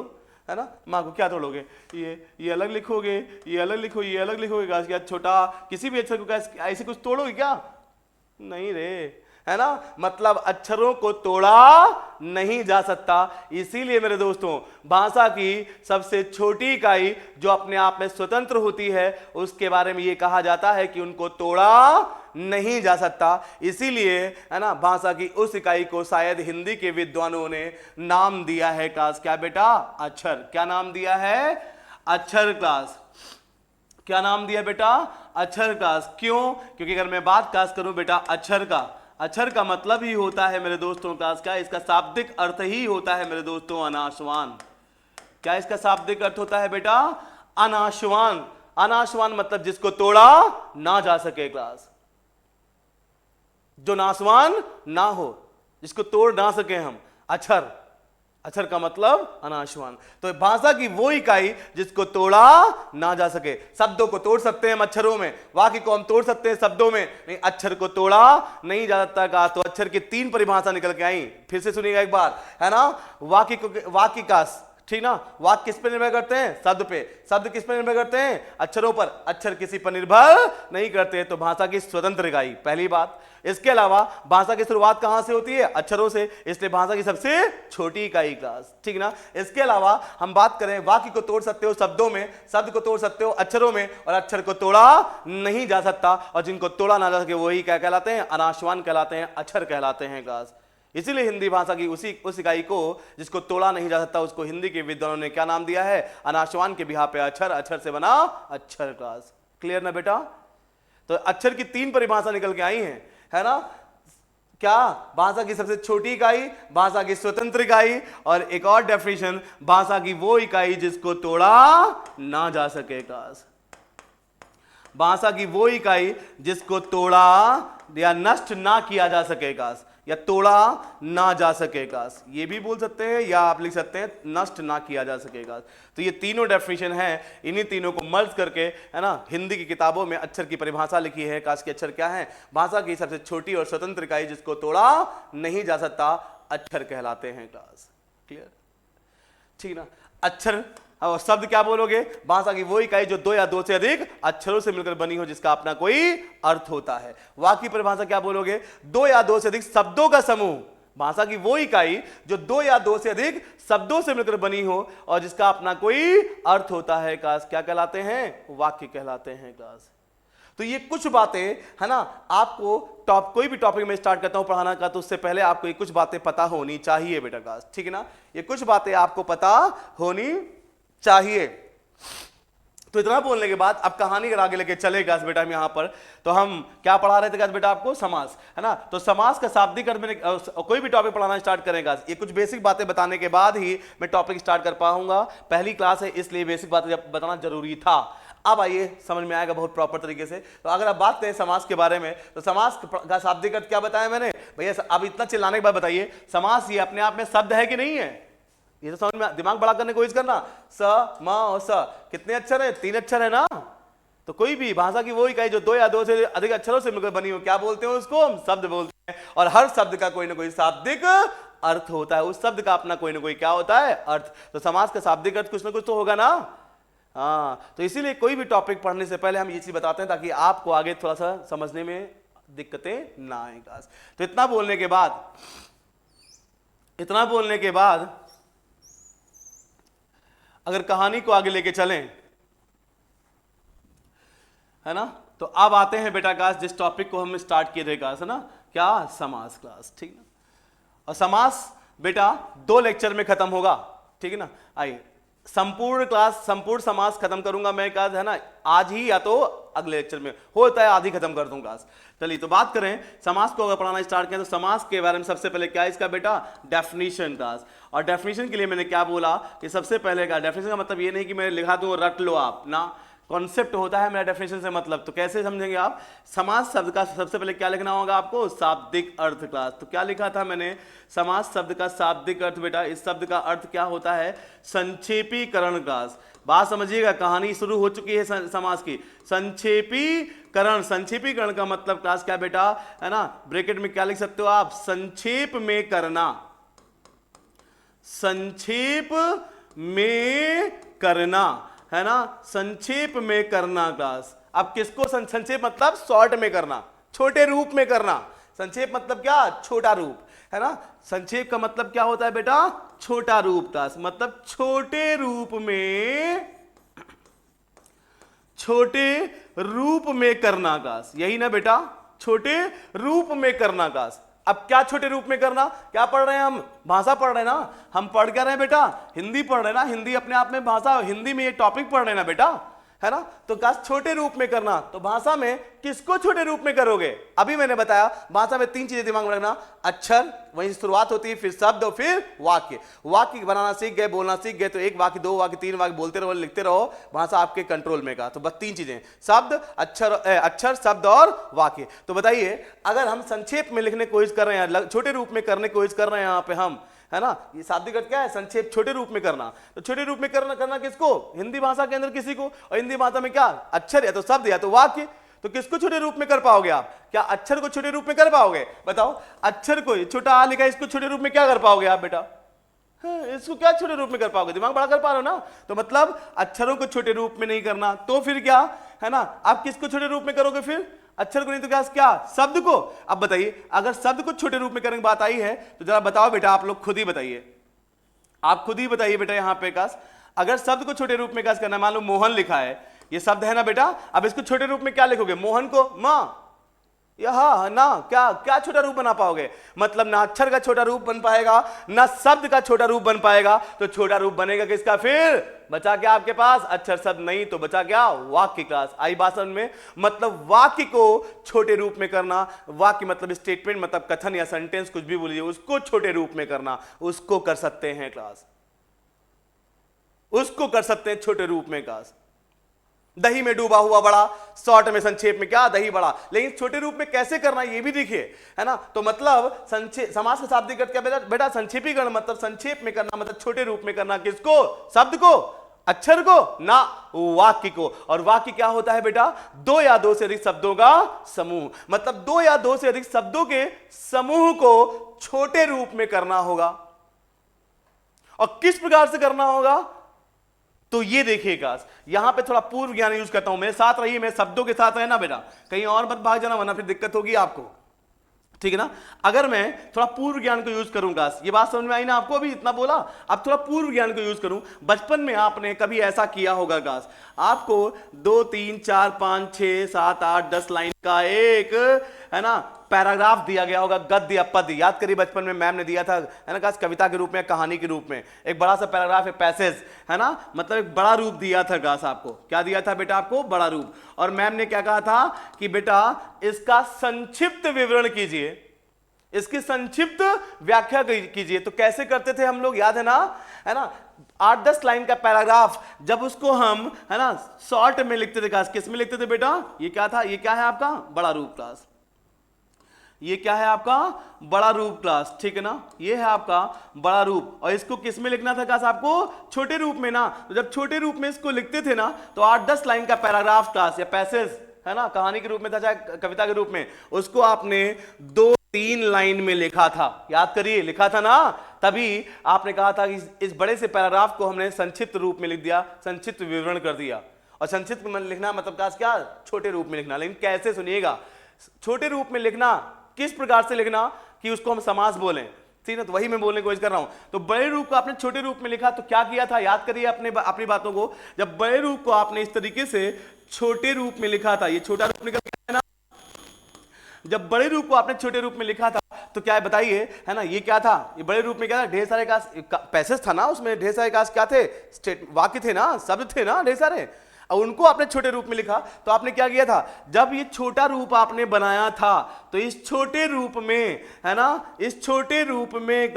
Speaker 1: है ना। मां को क्या तोड़ोगे, ये अलग लिखोगे, ये अलग लिखो, ये अलग लिखोगे, क्या छोटा, किसी भी अक्षर को क्या ऐसे कुछ तोड़ोगे क्या, नहीं रे, है ना, मतलब अक्षरों को तोड़ा नहीं जा सकता। इसीलिए मेरे दोस्तों भाषा की सबसे छोटी इकाई जो अपने आप में स्वतंत्र होती है उसके बारे में यह कहा जाता है कि उनको तोड़ा नहीं जा सकता। इसीलिए है ना भाषा की उस इकाई को शायद हिंदी के विद्वानों ने नाम दिया है क्लास, क्या बेटा, अक्षर। क्या नाम दिया है? अक्षर क्लास। क्या नाम दिया बेटा? अक्षर क्लास। क्यों? क्योंकि अगर मैं बात क्लास करूं बेटा अक्षर का, अक्षर का मतलब ही होता है मेरे दोस्तों क्लास का, इसका शाब्दिक अर्थ ही होता है मेरे दोस्तों अनाशवान। क्या इसका शाब्दिक अर्थ होता है बेटा? अनाशवान। अनाशवान मतलब जिसको तोड़ा ना जा सके क्लास, जो नाशवान ना हो, जिसको तोड़ ना सके हम, अक्षर। अक्षर का मतलब अनाशवान। तो भाषा की वो इकाई जिसको तोड़ा ना जा सके। शब्दों को तोड़ सकते हैं हम अक्षरों में, वाक्य को हम तोड़ सकते हैं शब्दों में, नहीं अक्षर को तोड़ा नहीं जा सकता का। तो अक्षर की 3 परिभाषा निकल के आई, फिर से सुनिएगा एक बार, है ना। वाक्य का, ठीक ना, वाक्य किस पे निर्भर करते हैं? शब्द पे। शब्द किस पे निर्भर करते हैं? अक्षरों पर। अक्षर किसी पर निर्भर नहीं करते। तो भाषा की स्वतंत्र इकाई, पहली बात। इसके अलावा भाषा की शुरुआत कहां से होती है? अक्षरों से, इसलिए भाषा की सबसे छोटी इकाई क्लास, ठीक ना। इसके अलावा हम बात करें, वाक्य को तोड़ सकते हो शब्दों में, शब्द को तोड़ सकते हो अक्षरों में, और अक्षर को तोड़ा नहीं जा सकता, और जिनको तोड़ा ना जा सके वही क्या कहलाते हैं? अनाशवान कहलाते हैं, अक्षर कहलाते हैं क्लास। इसीलिए हिंदी भाषा की उस इकाई को जिसको तोड़ा नहीं जा सकता उसको हिंदी के विद्वानों ने क्या नाम दिया है? अनाशवान के बिहार पे अक्षर, अक्षर से बना अक्षर क्लास। क्लियर ना बेटा? तो अक्षर की 3 परिभाषा निकल के आई हैं, है ना। क्या? भाषा की सबसे छोटी इकाई, भाषा की स्वतंत्र इकाई, और एक और डेफिनेशन, भाषा की वो इकाई जिसको तोड़ा ना जा सके क्लास। भाषा की वो इकाई जिसको तोड़ा या नष्ट ना किया जा सकेगा, या तोड़ा ना जा सकेगा, ये भी बोल सकते हैं, या आप लिख सकते हैं नष्ट ना किया जा सकेगा। तो ये तीनों डेफिनेशन है, इन्हीं तीनों को मर्ज करके, है ना, हिंदी की किताबों में अक्षर की परिभाषा लिखी है। काश के अक्षर क्या है? भाषा की सबसे छोटी और स्वतंत्र इकाई जिसको तोड़ा नहीं जा सकता, अक्षर कहलाते हैं क्लास। क्लियर? ठीक ना। अक्षर और शब्द क्या बोलोगे? भाषा की वो इकाई जो 2 या 2 से अधिक अक्षरों से मिलकर बनी हो, जिसका अपना कोई अर्थ होता है। वाक्य की परिभाषा क्या बोलोगे? 2 या 2 से अधिक शब्दों का समूह। भाषा की वो इकाई जो 2 या 2 से अधिक शब्दों से मिलकर बनी हो और जिसका अपना कोई अर्थ होता है, क्लास क्या कहलाते हैं? वाक्य कहलाते हैं क्लास। तो ये कुछ बातें, है ना, आपको कोई भी टॉपिक में स्टार्ट करता हूं पढ़ाना का, तो उससे पहले आपको ये कुछ बातें पता होनी चाहिए बेटा क्लास, ठीक है ना। ये कुछ बातें आपको पता होनी चाहिए। तो इतना बोलने के बाद अब कहानी अगर आगे लेके चलेगा बेटा हम यहां पर, तो हम क्या पढ़ा रहे थे बेटा आपको? समास, है ना। तो समास का शाब्दिक अर्थ में कोई भी टॉपिक पढ़ाना स्टार्ट करेगा, ये कुछ बेसिक बातें बताने के बाद ही मैं टॉपिक स्टार्ट कर पाऊंगा। पहली क्लास है इसलिए बेसिक बातें बताना जरूरी था। अब आइए समझ में आएगा बहुत प्रॉपर तरीके से। तो अगर आप बात करें समास के बारे में, तो समास का शाब्दिक अर्थ क्या बताया मैंने भैया? अब इतना चिल्लाने के बाद बताइए, समास ये अपने आप में शब्द है कि नहीं है? ये तो समझ में, दिमाग बड़ा करने की कोशिश करना। स, म और स कितने अक्षर है? 3 अक्षर है ना। तो कोई भी भाषा की वो इकाई जो 2 या 2 से अधिक अक्षरों से मिलकर बनी हो, क्या बोलते हैं उसको? हम शब्द बोलते हैं। और हर शब्द का कोई ना कोई शाब्दिक अर्थ होता है, उस शब्द का अपना कोई ना कोई क्या होता है? अर्थ। तो समास का शाब्दिक अर्थ कुछ ना कुछ तो होगा ना। हाँ, तो इसीलिए कोई भी टॉपिक पढ़ने से पहले हम ये चीज बताते हैं ताकि आपको आगे थोड़ा सा समझने में दिक्कतें ना आए। तो इतना बोलने के बाद अगर कहानी को आगे लेके चलें, है ना, तो अब आते हैं बेटा क्लास जिस टॉपिक को हम स्टार्ट किए थे क्लास, है ना, क्या? समास क्लास, ठीक ना। और समास बेटा 2 लेक्चर में खत्म होगा, ठीक है ना। आइए संपूर्ण समास खत्म करूंगा मैं क्लास, है ना, आज ही या तो अगले लेक्चर में, होता है आधी खत्म कर दूंगा क्लास। चलिए तो बात करें समास को अगर पढ़ाना स्टार्ट करें तो समास के बारे में सबसे पहले क्या है इसका बेटा? Definition class. और डेफिनेशन के लिए मैंने क्या बोला कि सबसे पहले का डेफिनेशन का मतलब ये नहीं कि मैं लिखा दूं और रट लो आप ना, कॉन्सेप्ट होता है मेरा डेफिनेशन से मतलब। तो कैसे समझेंगे आप? समास शब्द का सबसे पहले क्या लिखना होगा आपको? शाब्दिक अर्थ क्लास। तो क्या लिखा था मैंने? समास शब्द का शाब्दिक अर्थ बेटा, इस शब्द का अर्थ क्या होता है? संक्षेपीकरण क्लास। बात समझिएगा, कहानी शुरू हो चुकी है समास की। संक्षेपीकरण, संक्षेपीकरण का मतलब क्लास क्या बेटा, है ना, ब्रैकेट में क्या लिख सकते हो आप? संक्षेप में करना, संक्षेप में करना, है ना, संक्षेप में करना क्लास। अब किसको संक्षेप मतलब? शॉर्ट में करना, छोटे रूप में करना, संक्षेप मतलब क्या? छोटा रूप, है ना। संक्षेप का मतलब क्या होता है बेटा? छोटा रूप का मतलब छोटे रूप में करना का, यही ना बेटा, छोटे रूप में करना का। अब क्या छोटे रूप में करना? क्या पढ़ रहे हैं हम? भाषा पढ़ रहे हैं ना। हम पढ़ क्या रहे हैं बेटा? हिंदी पढ़ रहे हैं ना। हिंदी अपने आप में भाषा, हिंदी में ये टॉपिक पढ़ रहे हैं ना बेटा, है ना। तो क्या छोटे रूप में करना, तो भाषा में किसको छोटे रूप में करोगे? अभी मैंने बताया भाषा में 3 चीजें दिमाग में रखना, अक्षर, वहीं शुरुआत होती है, फिर शब्द और फिर वाक्य। वाक्य बनाना सीख गए, बोलना सीख गए, तो 1 वाक्य 2 वाक्य 3 वाक्य बोलते रहो, लिखते रहो, भाषा आपके कंट्रोल में का। तो बस 3 चीजें, शब्द, अक्षर, शब्द और वाक्य। तो बताइए, अगर हम संक्षेप में लिखने की कोशिश कर रहे हैं, छोटे रूप में करने की कोशिश कर रहे हैं यहाँ पे हम, है ना, ये शाब्दिक अर्थ क्या है? संक्षेप, छोटे रूप में करना। तो छोटे रूप में करना किसको? हिंदी भाषा के अंदर किसी को। और हिंदी भाषा में क्या? अक्षर या तो शब्द या तो वाक्य। तो किसको छोटे रूप में कर पाओगे आप? क्या अक्षर को छोटे रूप में कर पाओगे? बताओ, अक्षर को छोटा आ लिखा है, इसको छोटे रूप में क्या कर पाओगे आप बेटा? इसको क्या छोटे रूप में कर पाओगे? दिमाग बड़ा कर पा रहे हो ना। तो मतलब अक्षरों को छोटे रूप में नहीं करना, तो फिर क्या, है ना, आप किसको छोटे रूप में करोगे? फिर अक्षर को नहीं तो क्या शब्द को। अब बताइए, अगर शब्द को छोटे रूप में करने की बात आई है तो जरा बताओ बेटा, आप लोग खुद ही बताइए, आप खुद ही बताइए बेटा यहां पे काश, अगर शब्द को छोटे रूप में काश करना, मान लो मोहन लिखा है, ये शब्द है ना बेटा, अब इसको छोटे रूप में क्या लिखोगे? मोहन को मां या हा ना, क्या क्या छोटा रूप बना पाओगे? मतलब ना अक्षर का छोटा रूप बन पाएगा, ना शब्द का छोटा रूप बन पाएगा। तो छोटा रूप बनेगा किसका? फिर बचा क्या आपके पास? अक्षर, शब्द नहीं तो बचा क्या? वाक्य क्लास। आई भाषण में मतलब वाक्य को छोटे रूप में करना। वाक्य मतलब स्टेटमेंट, मतलब कथन या सेंटेंस, कुछ भी बोलिए, उसको छोटे रूप में करना, उसको कर सकते हैं क्लास, उसको कर सकते हैं छोटे रूप में क्लास। दही में डूबा हुआ बड़ा, शॉर्ट में संक्षेप में क्या? दही बड़ा। लेकिन छोटे रूप में कैसे करना ये भी देखिए, है ना। तो मतलब समास का शाब्दिक अर्थ क्या बेटा? संक्षेपीकरण मतलब संक्षेप में करना, मतलब छोटे रूप में करना। किसको? शब्द को, अक्षर को, ना वाक्य को। और वाक्य क्या होता है बेटा? 2 या 2 से अधिक शब्दों का समूह। मतलब 2 या 2 से अधिक शब्दों के समूह को छोटे रूप में करना होगा। और किस प्रकार से करना होगा? तो ये देखिएगा, यहां पे थोड़ा पूर्व ज्ञान यूज करता हूं, मेरे साथ रहिए, मेरे शब्दों के साथ रहना बेटा, कहीं और मत भाग जाना वरना फिर दिक्कत होगी आपको, ठीक है ना। अगर मैं थोड़ा पूर्व ज्ञान को यूज करूंगा, ये बात समझ में आई ना आपको? अभी इतना बोला, अब थोड़ा पूर्व ज्ञान को यूज करूं। बचपन में आपने कभी ऐसा किया होगा गास, आपको 2 3 4 5 6 7 8 10 लाइन का एक, है ना, पैराग्राफ दिया गया होगा, गद्य या पद्य। याद करिए, बचपन में मैम ने दिया था, है ना गास, कविता के रूप में, कहानी के रूप में, एक बड़ा सा पैराग्राफ, एक पैसेज, है ना, मतलब एक बड़ा रूप दिया था गास आपको। क्या दिया था बेटा आपको? बड़ा रूप। और मैम ने क्या कहा था कि बेटा इसका संक्षिप्त विवरण कीजिए, इसकी संक्षिप्त व्याख्या कीजिए। तो कैसे करते थे हम लोग, याद है ना, 8-10 लाइन का पैराग्राफ, जब उसको हम, है ना, शॉर्ट में लिखते थे क्लास, किस में लिखते थे बेटा? ये क्या था? ये क्या है आपका? बड़ा रूप क्लास। ये क्या है आपका? बड़ा रूप क्लास, ठीक है ना, ये है आपका बड़ा रूप। और इसको किस में लिखना था क्लास आपको? छोटे रूप में ना। तो जब छोटे रूप में इसको लिखते थे ना, तो 8-10 लाइन का पैराग्राफ क्लास या पैसेज, है ना, कहानी के रूप में था चाहे कविता के रूप में, उसको आपने 2-3 लाइन में लिखा था। याद करिए, लिखा था ना, तभी आपने कहा था कि इस बड़े से पैराग्राफ को हमने संक्षिप्त रूप में लिख दिया, संक्षिप्त विवरण कर दिया। और संक्षिप्त में लिखना मतलब क्या? छोटे रूप में लिखना। लेकिन कैसे? सुनिएगा, छोटे रूप में लिखना किस प्रकार से लिखना कि उसको हम समास बोलें, ठीक है। तो वही मैं बोलने की कोशिश कर रहा हूं। तो बड़े रूप को आपने छोटे रूप में लिखा, तो क्या किया था? याद करिए अपनी बातों को। जब बड़े रूप को आपने इस तरीके से छोटे रूप में लिखा था, ये छोटा रूप निकल गया है ना, जब बड़े रूप को आपने छोटे रूप में लिखा था, तो क्या है बताइए, है ना, ये क्या था? ये बड़े रूप में क्या था? ढेर सारे पैसेज था ना, उसमें ढेर सारे क्या थे? वाक्य थे ना, शब्द थे ना ढेर सारे, और उनको आपने छोटे रूप में लिखा। तो आपने क्या किया था? जब ये छोटा रूप आपने बनाया था, तो इस छोटे रूप में, है ना, इस छोटे रूप में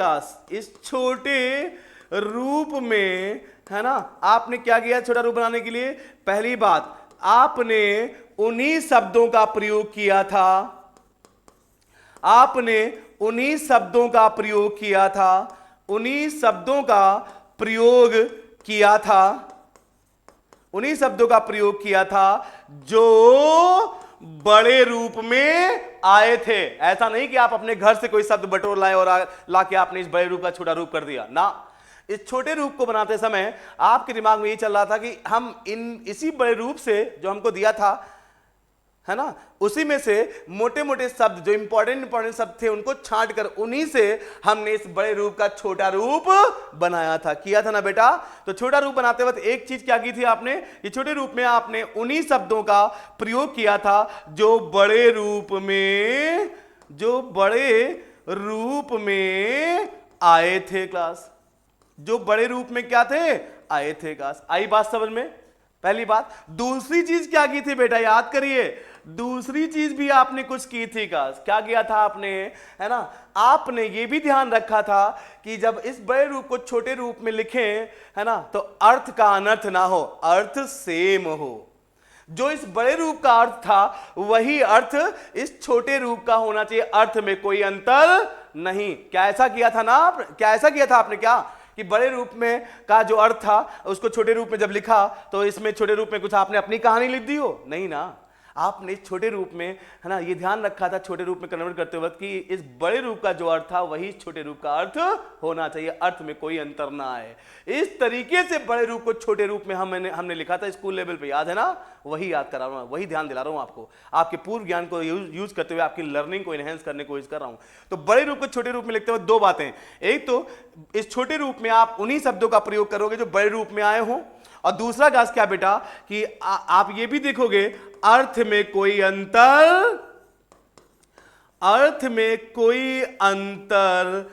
Speaker 1: है ना, आपने क्या किया छोटा रूप बनाने के लिए? पहली बात, आपने उन्हीं शब्दों का प्रयोग किया था, आपने उन्हीं शब्दों का प्रयोग किया था, उन्हीं शब्दों का प्रयोग किया था, उन्हीं शब्दों का प्रयोग किया था जो बड़े रूप में आए थे। ऐसा नहीं कि आप अपने घर से कोई शब्द बटोर लाए और लाके आपने इस बड़े रूप का छोटा रूप कर दिया ना। इस छोटे रूप को बनाते समय आपके दिमाग में ये चल रहा था कि हम इसी बड़े रूप से जो हमको दिया था, है ना, उसी में से मोटे मोटे शब्द जो इंपॉर्टेंट शब्द थे उनको छांट कर उन्हीं से हमने इस बड़े रूप का छोटा रूप बनाया था, किया था ना बेटा। तो छोटा रूप बनाते वक्त एक चीज क्या की थी आपने, कि छोटे रूप में आपने उन्हीं शब्दों का प्रयोग किया था जो बड़े रूप में आए थे क्लास, जो बड़े रूप में क्या थे, आए थे क्लास। आई बात समझ में, पहली बात। दूसरी चीज क्या की थी बेटा, याद करिए, दूसरी चीज भी आपने कुछ की थी क्लास। क्या किया था आपने, है ना, आपने ये भी ध्यान रखा था कि जब इस बड़े रूप को छोटे रूप में लिखें, है ना, तो अर्थ का अनर्थ ना हो, अर्थ सेम हो। जो इस बड़े रूप का अर्थ था वही अर्थ इस छोटे रूप का होना चाहिए, अर्थ में कोई अंतर नहीं। क्या ऐसा किया था ना, क्या ऐसा किया था आपने, क्या कि बड़े रूप में का जो अर्थ था उसको छोटे रूप में जब लिखा तो इसमें छोटे रूप में कुछ आपने अपनी कहानी लिख दी हो, नहीं ना। आपने छोटे रूप में, है ना, ये ध्यान रखा था छोटे रूप में कन्वर्ट करते वक्त कि इस बड़े रूप का जो अर्थ था वही छोटे रूप का अर्थ होना चाहिए, अर्थ में कोई अंतर ना आए। इस तरीके से बड़े रूप को छोटे रूप में हमने लिखा था स्कूल लेवल पे, याद है ना, वही याद करा रहा हूं, वही ध्यान दिला रहा हूं आपको, आपके पूर्व ज्ञान को यूज करते हुए आपकी लर्निंग को एनहेंस करने की कोशिश कर रहा हूं। तो बड़े रूप को छोटे रूप में लिखते हुए दो बातें, एक तो इस छोटे रूप में आप उन्हीं शब्दों का प्रयोग करोगे जो बड़े रूप में आए हों, और दूसरा गास क्या बेटा कि आप ये भी देखोगे अर्थ में कोई अंतर,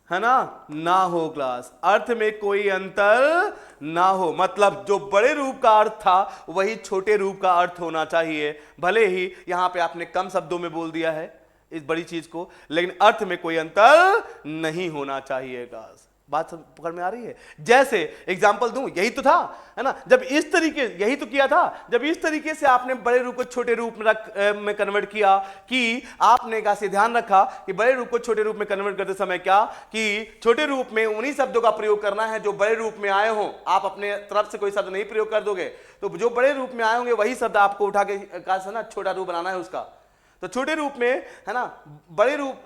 Speaker 1: है ना हो क्लास, अर्थ में कोई अंतर ना हो। मतलब जो बड़े रूप का अर्थ था वही छोटे रूप का अर्थ होना चाहिए, भले ही यहां पे आपने कम शब्दों में बोल दिया है इस बड़ी चीज को, लेकिन अर्थ में कोई अंतर नहीं होना चाहिए क्लास। बात पकड़ में आ रही है। जैसे एग्जाम्पल दूं, यही तो था, है ना, जब इस तरीके, यही तो किया था, जब इस तरीके से आपने बड़े रूप को छोटे रूप में कन्वर्ट किया, कि आपने कैसे ध्यान रखा कि बड़े रूप को छोटे रूप में कन्वर्ट करते समय क्या, कि छोटे रूप में उन्हीं शब्दों का प्रयोग करना है जो बड़े रूप में आए हों। आप अपने तरफ से कोई शब्द नहीं प्रयोग कर दोगे, तो जो बड़े रूप में आए होंगे वही शब्द आपको उठा के ना छोटा रूप बनाना है उसका। तो छोटे रूप में, है ना,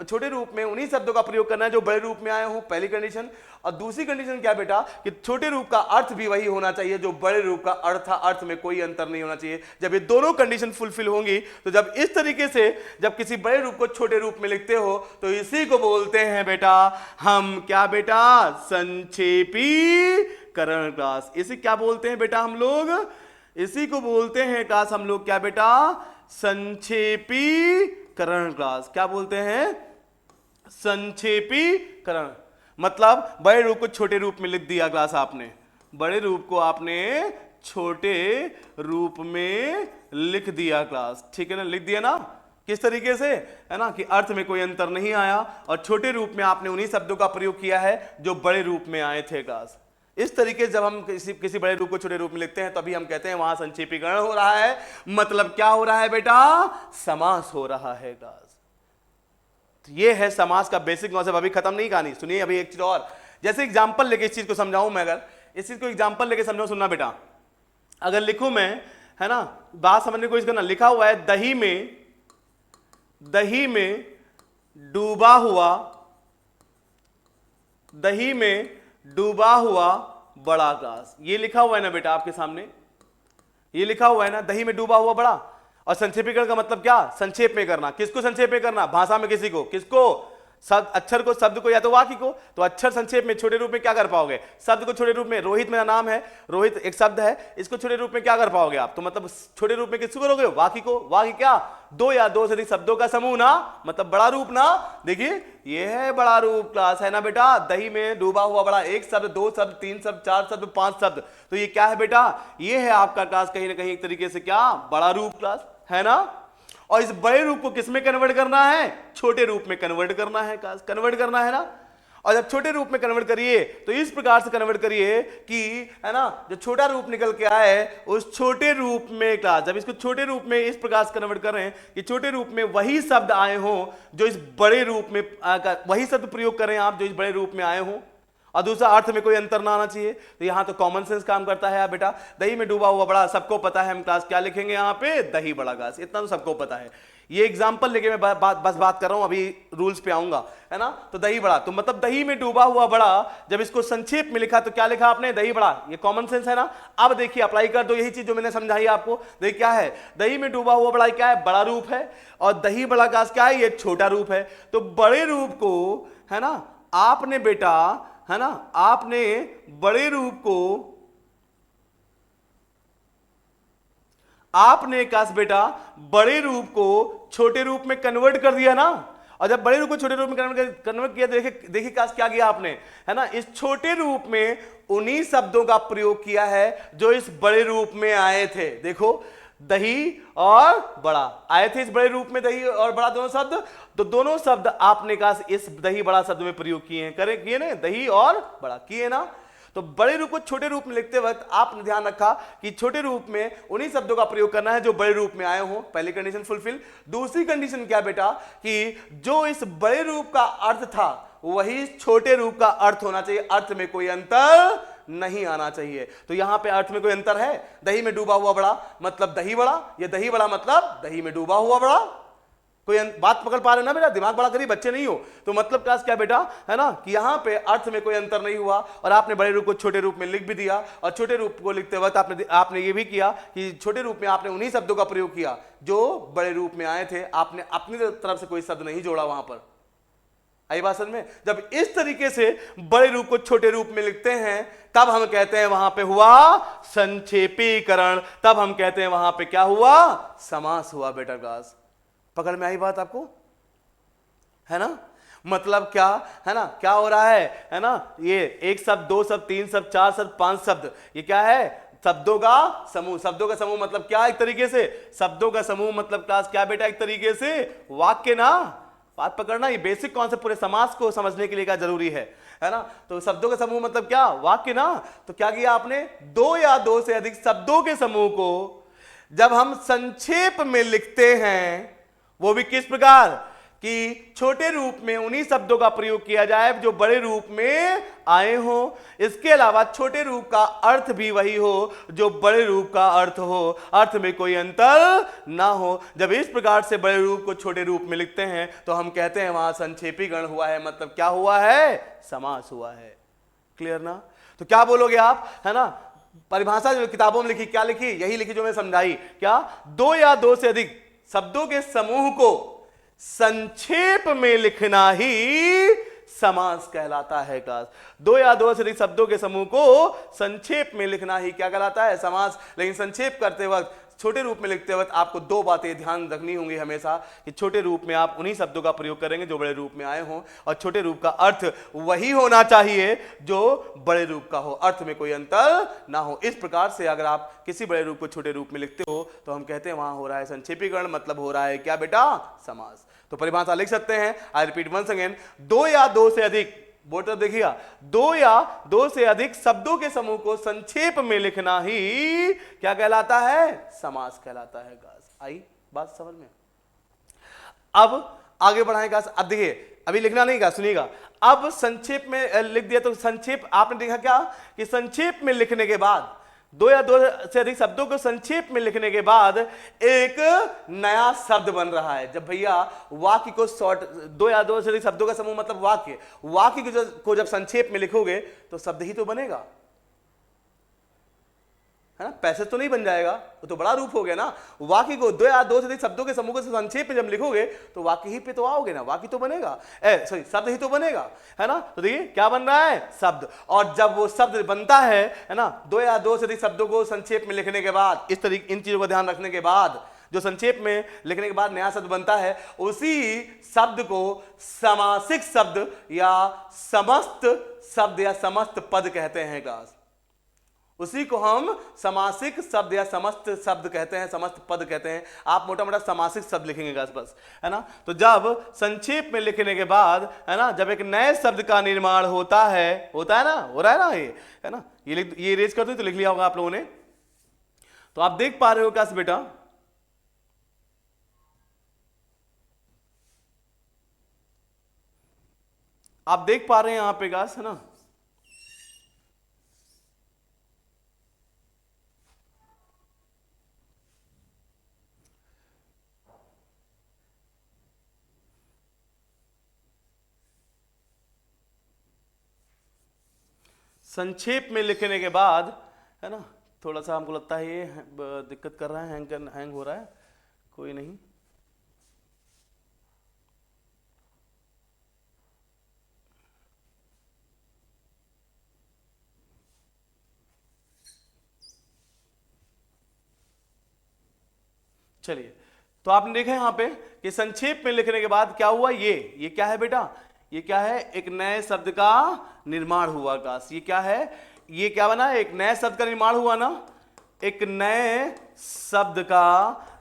Speaker 1: छोटे रूप में उन्हीं शब्दों का प्रयोग करना है जो बड़े रूप में आए हों, पहली कंडीशन। और दूसरी कंडीशन क्या बेटा, कि छोटे रूप का अर्थ भी वही होना चाहिए जो बड़े रूप का अर्थ था, अर्थ में कोई अंतर नहीं होना चाहिए। जब ये दोनों कंडीशन फुलफिल होंगी, तो जब इस तरीके से जब किसी बड़े रूप को छोटे रूप में लिखते हो तो इसी को बोलते हैं बेटा हम, क्या बेटा, संक्षेपीकरण क्लास। इसी क्या बोलते हैं बेटा हम लोग, इसी को बोलते हैं क्लास हम लोग, क्या बेटा, संक्षेपीकरण क्लास। क्या बोलते हैं, संक्षेपीकरण। मतलब बड़े रूप को छोटे रूप में लिख दिया क्लास आपने, बड़े रूप को आपने छोटे रूप में लिख दिया क्लास, ठीक है ना, लिख दिया ना, किस तरीके से, है ना, कि अर्थ में कोई अंतर नहीं आया, और छोटे रूप में आपने उन्हीं शब्दों का प्रयोग किया है जो बड़े रूप में आए थे क्लास। इस तरीके से जब हम किसी बड़े रूप को छोटे रूप में लिखते हैं तभी हम कहते हैं वहां संक्षेपीकरण हो रहा है। मतलब क्या हो रहा है बेटा, समास हो रहा है क्लास। तो ये है समास का बेसिक कॉन्सेप्ट। अभी खत्म नहीं कहानी, सुनिए अभी एक चीज और। जैसे एग्जांपल लेके इस चीज को समझाऊं मैं, अगर इस चीज को एग्जांपल लेके समझाऊं, सुनना बेटा, अगर लिखूं मैं, है ना, बात समझने की कोशिश करना। लिखा हुआ है दही में डूबा हुआ बड़ा ग्लास। ये लिखा हुआ है ना बेटा आपके सामने, ये लिखा हुआ है ना, दही में डूबा हुआ बड़ा। और संक्षेपीकरण का मतलब क्या, संक्षेप में करना। किसको संक्षेप में करना, भाषा में किसी को, किसको, अक्षर को, शब्द को या तो वाक्य को। तो अक्षर संक्षेप में छोटे रूप में क्या कर पाओगे, शब्द को छोटे रूप में, रोहित मेरा नाम है, रोहित एक शब्द है, इसको छोटे रूप में क्या कर पाओगे आप, तो मतलब छोटे रूप में किसको करोगे, वाक्य को। वाक्य क्या, दो या दो से अधिक शब्दों का समूह ना, मतलब बड़ा रूप ना। देखिए ये है बड़ा रूप क्लास, है ना बेटा। दही में डूबा हुआ बड़ा, एक शब्द, दो शब्द, तीन शब्द, चार शब्द, पांच शब्द। तो ये क्या है बेटा, ये है आपका क्लास कहीं ना कहीं एक तरीके से क्या, बड़ा रूप क्लास, है ना। और इस बड़े रूप को किस में कन्वर्ट करना है, छोटे रूप में कन्वर्ट करना है क्लास, कन्वर्ट करना है ना। और जब छोटे रूप में कन्वर्ट करिए तो इस प्रकार से कन्वर्ट करिए कि, है ना, जो छोटा रूप निकल के आए उस छोटे रूप में क्लास, जब इसको छोटे रूप में इस प्रकार से कन्वर्ट कर रहे हैं कि छोटे रूप में वही शब्द आए हों जो इस बड़े रूप में, वही शब्द प्रयोग करें आप जो इस बड़े रूप में आए हों। और दूसरा अर्थ में कोई अंतर ना आना चाहिए। तो यहां तो कॉमन सेंस काम करता है। बेटा दही में डूबा हुआ बड़ा, सबको पता है हम क्लास क्या लिखेंगे यहां पे, दही बड़ा घास, इतना तो सबको पता है। ये एग्जांपल लेके मैं बस बात कर रहा हूं, अभी रूल्स पे आऊंगा, है ना। तो दही बड़ा, तो मतलब दही में डूबा हुआ बड़ा, जब इसको संक्षेप में लिखा तो क्या लिखा आपने, दही बड़ा। ये कॉमन सेंस है ना। अब देखिए अप्लाई कर दो यही चीज जो मैंने समझाई आपको। देखिए क्या है, दही में डूबा हुआ बड़ा क्या है, बड़ा रूप है, और दही बड़ा घास क्या है, ये छोटा रूप है। तो बड़े रूप को, है ना, आपने बेटा, है ना, आपने बड़े रूप को, आपने काश बेटा बड़े रूप को छोटे रूप में कन्वर्ट कर दिया ना। और जब बड़े रूप को छोटे रूप में कन्वर्ट किया, देखिए देखिए काश क्या किया आपने, है ना, इस छोटे रूप में उन्हीं शब्दों का प्रयोग किया है जो इस बड़े रूप में आए थे। देखो दही और बड़ा आए थे इस बड़े रूप में, दही और बड़ा दोनों शब्द, तो दोनों शब्द आपने कहा इस दही बड़ा शब्द में प्रयोग किए हैं, करे किए ना, दही और बड़ा किए ना। तो बड़े रूप को छोटे रूप में लिखते वक्त आपने ध्यान रखा कि छोटे रूप में उन्हीं शब्दों का प्रयोग करना है जो बड़े रूप में आए हों। पहली कंडीशन फुलफिल। दूसरी कंडीशन क्या बेटा, कि जो इस बड़े रूप का अर्थ था वही छोटे रूप का अर्थ होना चाहिए, अर्थ में कोई अंतर नहीं आना चाहिए। तो यहां पे अर्थ में कोई अंतर है, दही में डूबा हुआ बड़ा मतलब दही बड़ा, या दही बड़ा मतलब दही में डूबा हुआ बड़ा। कोई बात पकड़ पा रहे ना बेटा, दिमाग बड़ा करिए, बच्चे नहीं हो। तो मतलब क्या बेटा, है ना, कि यहां पे अर्थ में कोई अंतर नहीं हुआ, और आपने बड़े रूप को छोटे रूप में लिख भी दिया। और छोटे रूप को लिखते वक्त आपने ये भी किया कि छोटे रूप में आपने उन्हीं शब्दों का प्रयोग किया जो बड़े रूप में आए थे, आपने अपनी तरफ से कोई शब्द नहीं जोड़ा वहां पर। आई बात समझ में। जब इस तरीके से बड़े रूप को छोटे रूप में लिखते हैं तब हम कहते हैं वहां पे हुआ संक्षेपीकरण, तब हम कहते हैं वहां पे क्या हुआ, समास हुआ। बेटा क्लास पकड़ में आई बात आपको, है ना। मतलब क्या, है ना, क्या हो रहा है ना, ये एक शब्द, दो शब्द, तीन शब्द, चार शब्द, पांच शब्द, ये क्या है, शब्दों का समूह। शब्दों का समूह मतलब क्या, एक तरीके से शब्दों का समूह मतलब क्लास क्या बेटा, एक तरीके से वाक्य ना। बात पकड़ना, ये बेसिक कॉन्सेप्ट पूरे समाज को समझने के लिए क्या जरूरी है ना। तो शब्दों का समूह मतलब क्या, वाक्य ना। तो क्या किया आपने, दो या दो से अधिक शब्दों के समूह को जब हम संक्षेप में लिखते हैं, वो भी किस प्रकार कि छोटे रूप में उन्हीं शब्दों का प्रयोग किया जाए जो बड़े रूप में आए हो। इसके अलावा छोटे रूप का अर्थ भी वही हो जो बड़े रूप का अर्थ हो, अर्थ में कोई अंतर ना हो। जब इस प्रकार से बड़े रूप को छोटे रूप में लिखते हैं तो हम कहते हैं वहां संक्षेपीकरण हुआ है, मतलब क्या हुआ है, समास हुआ है। क्लियर ना। तो क्या बोलोगे आप, है ना, परिभाषा जो किताबों में लिखी, क्या लिखी, यही लिखी जो मैं समझाई, क्या, दो या दो से अधिक शब्दों के समूह को संक्षेप में लिखना ही समास कहलाता है। क्लास दो या दो से अधिक शब्दों के समूह को संक्षेप में लिखना ही क्या कहलाता है, समास। लेकिन संक्षेप करते वक्त, छोटे रूप में लिखते वक्त आपको दो बातें ध्यान रखनी होंगी हमेशा, कि छोटे रूप में आप उन्हीं शब्दों का प्रयोग करेंगे जो बड़े रूप में आए हों, और छोटे रूप का अर्थ वही होना चाहिए जो बड़े रूप का हो, अर्थ में कोई अंतर ना हो। इस प्रकार से अगर आप किसी बड़े रूप को छोटे रूप में लिखते हो तो हम कहते हैं वहां हो रहा है संक्षेपीकरण, मतलब हो रहा है क्या बेटा, समास। तो परिभाषा लिख सकते हैं, आई रिपीट वंस अगेन, दो या दो से अधिक, बोर्ड तरफ देखिएगा, दो या दो से अधिक शब्दों के समूह को संक्षेप में लिखना ही क्या कहलाता है, समास कहलाता है। आई बात समझ में। अब आगे बढ़ाएगा, अब देखिए अभी लिखना नहीं का, सुनिएगा। अब संक्षेप में लिख दिया तो संक्षेप आपने देखा क्या कि संक्षेप में लिखने के बाद, दो या दो से अधिक शब्दों को संक्षेप में लिखने के बाद एक नया शब्द बन रहा है। जब भैया वाक्य को शॉर्ट, दो या दो से अधिक शब्दों का समूह मतलब वाक्य, वाक्य को जब संक्षेप में लिखोगे तो शब्द ही तो बनेगा, है ना, पैसेज तो नहीं बन जाएगा, वो तो बड़ा रूप हो गया ना। वाक्य को दो या दो से अधिक शब्दों के समूह को संक्षेप में जब लिखोगे तो वाक्य ही पे तो आओगे ना, वाक्य तो बनेगा, सॉरी शब्द ही तो बनेगा, है ना। तो देखिए क्या बन रहा है, शब्द। और जब वो शब्द बनता है ना, दो या दो से अधिक शब्दों को संक्षेप में लिखने के बाद, इस तरीके इन चीजों को ध्यान रखने के बाद, जो संक्षेप में लिखने के बाद नया शब्द बनता है, उसी शब्द को समासिक शब्द या समस्त शब्द या समस्त पद कहते हैं। क्लास उसी को हम समासिक शब्द या समस्त शब्द कहते हैं, समस्त पद कहते हैं। आप मोटा मोटा समासिक शब्द लिखेंगे बस, है ना। तो जब संक्षेप में लिखने के बाद, है ना, जब एक नए शब्द का निर्माण होता है ना, हो रहा है ना, ये है ना, ये रेज कर दो तो लिख लिया होगा आप लोगों ने। तो आप देख पा रहे हो क्या बेटा, आप देख पा रहे हैं यहां पे गास, है ना, संक्षेप में लिखने के बाद, है ना, थोड़ा सा हमको लगता है ये दिक्कत कर रहा है, हैंग हो रहा है, कोई नहीं। चलिए, तो आपने देखा यहां पे कि संक्षेप में लिखने के बाद क्या हुआ, ये क्या है बेटा, ये क्या है, एक नए शब्द का निर्माण हुआ। आकाश ये क्या है, ये क्या बना, एक नए शब्द का निर्माण हुआ ना, एक नए शब्द का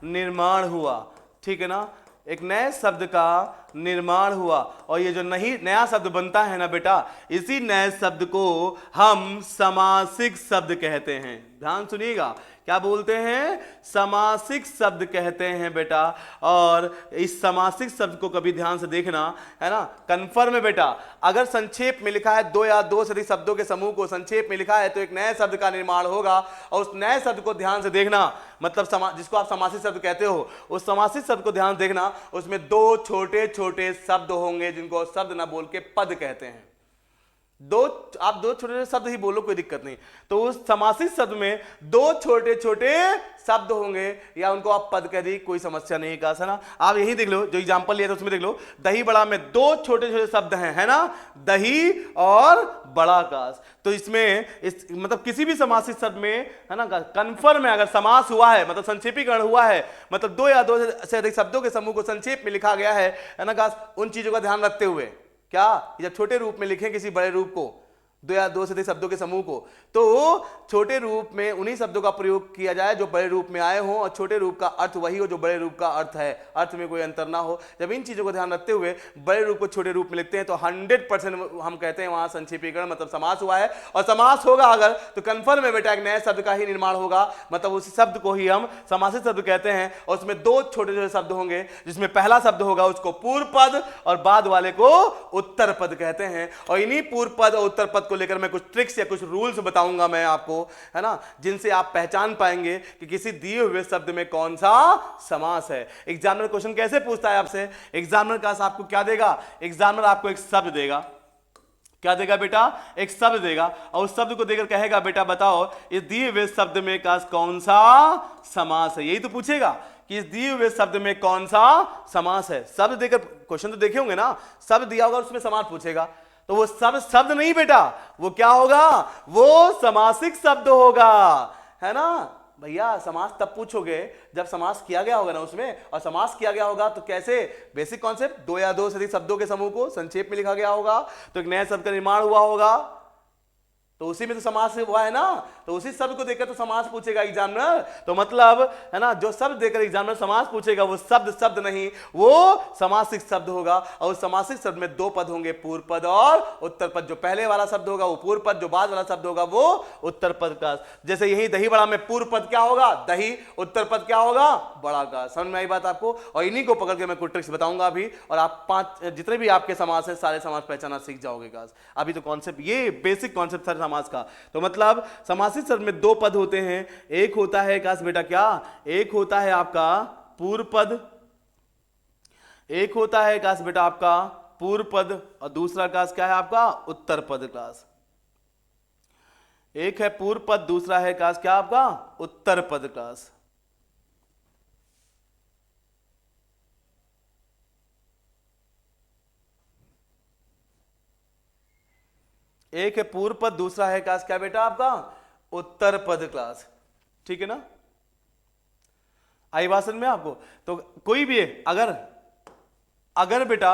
Speaker 1: निर्माण हुआ, ठीक है ना, एक नए शब्द का निर्माण हुआ। और ये जो नहीं नया शब्द बनता है ना बेटा, इसी नए शब्द को हम समासिक शब्द कहते हैं। ध्यान सुनिएगा, क्या बोलते हैं, समासिक शब्द कहते हैं बेटा। और इस समासिक शब्द को कभी ध्यान से देखना, है ना, कन्फर्म है बेटा। अगर संक्षेप में लिखा है, दो या दो से अधिक शब्दों के समूह को संक्षेप में लिखा है, तो एक नए शब्द का निर्माण होगा। और उस नए शब्द को ध्यान से देखना, मतलब जिसको आप समासिक शब्द कहते हो, उस समासिक शब्द को ध्यान से देखना, उसमें दो छोटे छोटे शब्द होंगे जिनको शब्द ना बोल के पद कहते हैं। आप दो छोटे शब्द ही बोलो, कोई दिक्कत नहीं। तो उस समासिक शब्द में दो छोटे छोटे शब्द होंगे, या उनको आप पद कह दी, कोई समस्या नहीं है ना। आप यही देख लो, जो एग्जांपल लिया था उसमें देख लो, दही बड़ा में दो छोटे छोटे शब्द हैं, है ना, दही और बड़ा। काश तो इसमें मतलब किसी भी समासिक शब्द में, है ना, कंफर्म है, अगर समास हुआ है, मतलब संक्षेपीकरण हुआ है, मतलब दो या दो से अधिक शब्दों के समूह को संक्षेप में लिखा गया है ना काश, उन चीजों का ध्यान रखते हुए, क्या जब छोटे रूप में लिखें किसी बड़े रूप को, दो या दो से अधिक शब्दों के समूह को, तो छोटे रूप में उन्हीं शब्दों का प्रयोग किया जाए जो बड़े रूप में आए हों, और छोटे रूप का अर्थ वही हो जो बड़े रूप का अर्थ है, अर्थ में कोई अंतर ना हो। जब इन चीजों को ध्यान रखते हुए बड़े रूप को छोटे रूप में लिखते हैं, तो 100% हम कहते हैं वहां संक्षेपीकरण, मतलब समास हुआ है। और समास होगा अगर, तो कंफर्म है बेटा, एक नए शब्द का ही निर्माण होगा, मतलब उस शब्द को ही हम समासिक शब्द कहते हैं। और उसमें दो छोटे छोटे शब्द होंगे, जिसमें पहला शब्द होगा उसको पूर्व पद, और बाद वाले को उत्तर पद कहते हैं। और इन्हीं पूर्व पद और उत्तर पद को लेकर मैं कुछ ट्रिक्स या कुछ रूल्स बताऊंगा मैं आपको, है ना, जिनसे आप पहचान पाएंगे कि किसी दिए हुए शब्द में कौन सा समास है। एग्जामिनर क्वेश्चन कैसे पूछता है आपसे, एग्जामिनर का आपको क्या देगा, एग्जामिनर आपको एक शब्द देगा, क्या देगा बेटा, एक शब्द देगा, और उस शब्द को देकर कहेगा बेटा बताओ इस दिए हुए शब्द में कौन सा समास है। यही तो पूछेगा कि इस दिए हुए शब्द में कौन सा समास है। शब्द देकर क्वेश्चन तो देखे होंगे ना, शब्द दिया होगा उसमें समास पूछेगा, तो वो शब्द नहीं बेटा, वो क्या होगा, वो समासिक शब्द होगा, है ना भैया। समास तब पूछोगे जब समास किया गया होगा ना उसमें, और समास किया गया होगा तो कैसे, बेसिक कॉन्सेप्ट, दो या दो से अधिक शब्दों के समूह को संक्षेप में लिखा गया होगा, तो एक नए शब्द का निर्माण हुआ होगा, तो उसी में तो समास हुआ है ना, तो उसी शब्द को देखकर तो समास पूछेगा एग्जामिनर। तो मतलब, है ना, जो शब्द देकर एग्जामिनर समास पूछेगा वो शब्द नहीं, वो समासिक शब्द होगा। और उस समासिक शब्द में दो पद होंगे, पूर्व पद और उत्तर पद। जो पहले वाला शब्द होगा वो पूर्व पद, जो बाद वाला शब्द होगा वो उत्तर पद का। जैसे यही दही बड़ा में पूर्व पद क्या होगा, दही, उत्तर पद क्या होगा, बड़ा का। समझ में आई बात आपको। और इन्हीं को पकड़ के मैं कुछ ट्रिक्स बताऊंगा अभी, और आप 5 जितने भी आपके समास है सारे समास पहचाना सीख जाओगे। अभी तो कॉन्सेप्ट, ये बेसिक कॉन्सेप्ट था समास का। तो मतलब समासिक शब्द में दो पद होते हैं, एक होता है काश बेटा क्या, एक होता है आपका पूर्व पद, एक होता है काश बेटा आपका पूर्व पद, और दूसरा काश क्या है आपका उत्तर पद। क्लास एक है पूर्व पद, दूसरा है काश क्या आपका उत्तर पद। क्लास एक है पूर्व पद, दूसरा है काश क्या बेटा आपका उत्तर पद। क्लास ठीक है ना, आई बात समझ में आपको। तो कोई भी है, अगर बेटा,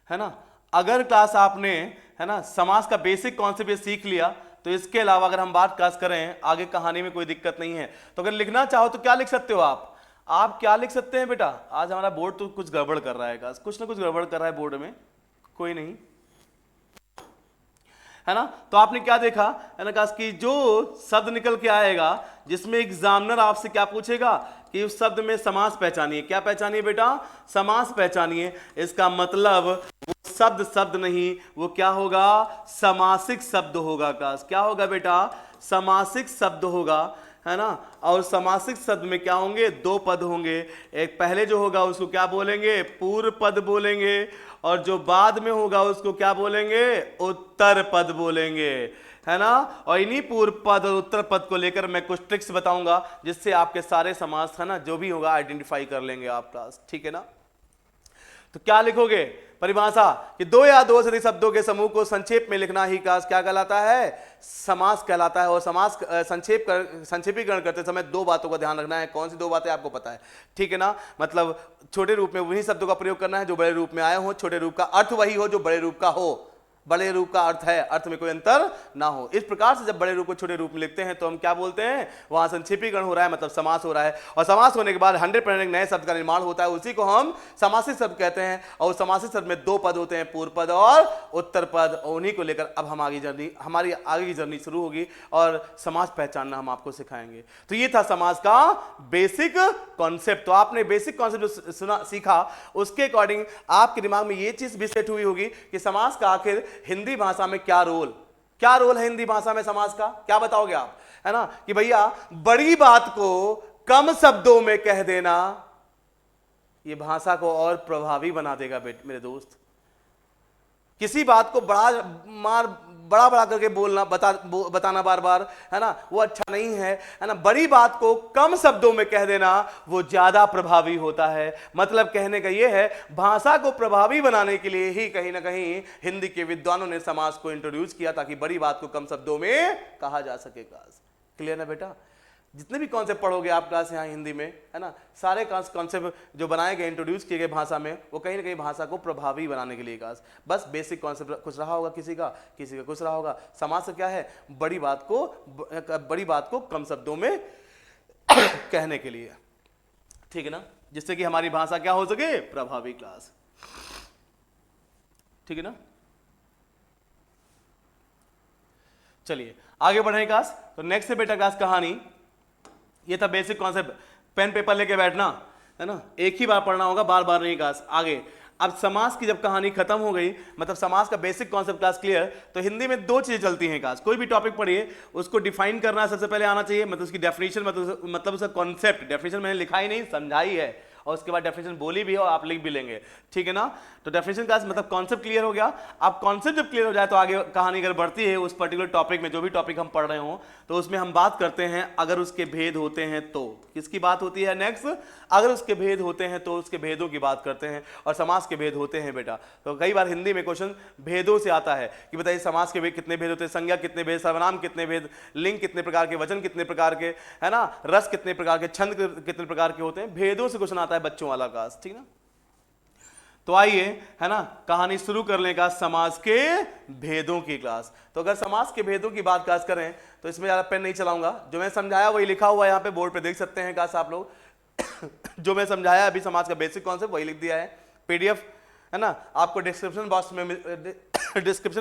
Speaker 1: है ना, अगर क्लास आपने, है ना, समास का बेसिक कॉन्सेप्ट सीख लिया, तो इसके अलावा अगर हम बात क्लास करें आगे कहानी में कोई दिक्कत नहीं है। तो अगर लिखना चाहो तो क्या लिख सकते हो आप क्या लिख सकते हैं बेटा। आज हमारा बोर्ड तो कुछ गड़बड़ कर रहा है, कुछ ना कुछ गड़बड़ कर रहा है बोर्ड में, कोई नहीं, है ना। तो आपने क्या देखा, है ना काश, कि जो शब्द निकल के आएगा जिसमें एग्जामिनर आपसे क्या पूछेगा कि उस शब्द में समास पहचानिए। क्या पहचानिए बेटा, समास पहचानिए। इसका मतलब वो शब्द नहीं, वो क्या होगा, समासिक शब्द होगा। काश क्या होगा बेटा, समासिक शब्द होगा, है ना। और समासिक शब्द में क्या होंगे, दो पद होंगे। एक पहले जो होगा उसको क्या बोलेंगे, पूर्व पद बोलेंगे, और जो बाद में होगा उसको क्या बोलेंगे, उत्तर पद बोलेंगे, है ना। और इन्हीं पूर्व पद और उत्तर पद को लेकर मैं कुछ ट्रिक्स बताऊंगा जिससे आपके सारे समास, है ना, जो भी होगा आइडेंटिफाई कर लेंगे आप क्लास, ठीक है ना। तो क्या लिखोगे, परिभाषा कि दो या दो से अधिक शब्दों के समूह को संक्षेप में लिखना ही क्या कहलाता है, समास कहलाता है। और समास संक्षेपीकरण करते समय दो बातों का ध्यान रखना है। कौन सी दो बातें आपको पता है, ठीक है ना। मतलब छोटे रूप में वही शब्दों का प्रयोग करना है जो बड़े रूप में आए हो, छोटे रूप का अर्थ वही हो जो बड़े रूप का हो, बड़े रूप का अर्थ है, अर्थ में कोई अंतर ना हो। इस प्रकार से जब बड़े रूप को छोटे रूप में लिखते हैं तो हम क्या बोलते हैं, वहां संक्षेपीकरण हो रहा है, मतलब समास हो रहा है। और समास होने के बाद 100% एक नए शब्द का निर्माण होता है, उसी को हम समासित शब्द कहते हैं। और समासित शब्द में दो पद होते हैं, पूर्व पद और उत्तर पद। और उन्हीं को लेकर अब हम हमारी आगे की जर्नी शुरू होगी और समास पहचानना हम आपको सिखाएंगे। तो ये था समास का बेसिक कॉन्सेप्ट। तो आपने बेसिक कॉन्सेप्ट जो सीखा उसके अकॉर्डिंग आपके दिमाग में ये चीज भी सेट हुई होगी कि समास का आखिर हिंदी भाषा में क्या रोल है हिंदी भाषा में समास का, क्या बताओगे आप, है ना। कि भैया बड़ी बात को कम शब्दों में कह देना ये भाषा को और प्रभावी बना देगा मेरे दोस्त। किसी बात को बड़ा करके बोलना, बताना बार बार, है ना, वो अच्छा नहीं है ना। बड़ी बात को कम शब्दों में कह देना वो ज्यादा प्रभावी होता है। मतलब कहने का ये है, भाषा को प्रभावी बनाने के लिए ही कहीं ना कहीं हिंदी के विद्वानों ने समास को इंट्रोड्यूस किया ताकि बड़ी बात को कम शब्दों में कहा जा सके। क्लियर है बेटा। जितने भी कॉन्सेप्ट पढ़ोगे आप क्लास यहाँ हिंदी में, है ना, सारे कॉन्सेप्ट जो बनाए गए, इंट्रोड्यूस किए गए भाषा में, वो कहीं ना कहीं भाषा को प्रभावी बनाने के लिए क्लास। बस बेसिक कॉन्सेप्ट कुछ रहा होगा किसी का कुछ रहा होगा। समास क्या है, बड़ी बात को कम शब्दों में कहने के लिए, ठीक है ना, जिससे कि हमारी भाषा क्या हो सके, प्रभावी क्लास, ठीक है ना। चलिए आगे बढ़े क्लास। तो नेक्स्ट है बेटा क्लास कहानी। ये था बेसिक कॉन्सेप्ट, पेन पेपर लेके बैठना, है ना, एक ही बार पढ़ना होगा, बार बार नहीं क्लास। आगे अब समास की जब कहानी खत्म हो गई, मतलब समास का बेसिक कॉन्सेप्ट क्लास क्लियर, तो हिंदी में दो चीजें चलती हैं क्लास। कोई भी टॉपिक पढ़िए उसको डिफाइन करना सबसे पहले आना चाहिए, मतलब उसकी डेफिनेशन, मतलब उसका कॉन्सेप्ट। डेफिनेशन मैंने लिखा ही नहीं, समझाई है, और उसके बाद डेफिनेशन बोली भी है और आप लिख भी लेंगे, ठीक है ना। तो डेफिनेशन क्लास मतलब कॉन्सेप्ट क्लियर हो गया। अब कॉन्सेप्ट जब क्लियर हो जाए तो आगे कहानी अगर बढ़ती है उस पर्टिकुलर टॉपिक में, जो भी टॉपिक हम पढ़ रहे हो, तो उसमें हम बात करते हैं अगर उसके भेद होते हैं तो। किसकी बात होती है नेक्स्ट, अगर उसके भेद होते हैं तो उसके भेदों की बात करते हैं। और समास के भेद होते हैं बेटा, तो कई बार हिंदी में क्वेश्चन भेदों से आता है कि बताइए समास के भेद कितने भेद होते हैं, संज्ञा कितने भेद, सर्वनाम कितने भेद, लिंग कितने प्रकार के, वचन कितने प्रकार के, है ना, रस कितने प्रकार के, छंद कितने प्रकार के होते हैं। भेदों से क्वेश्चन आता है बच्चों वाला क्लास, ठीक ना। तो आइए, है ना, कहानी शुरू कर लें का समास के भेदों की क्लास। तो अगर समास के भेदों की बात क्लास करें तो इसमें ज्यादा पेन नहीं चलाऊंगा, जो मैं समझाया वही लिखा हुआ है यहाँ पे बोर्ड पे, देख सकते हैं क्लास आप लोग। जो मैं समझाया अभी समास का बेसिक कॉन्सेप्ट वही लिख दिया है। पीडीएफ, है ना, आपको डिस्क्रिप्शन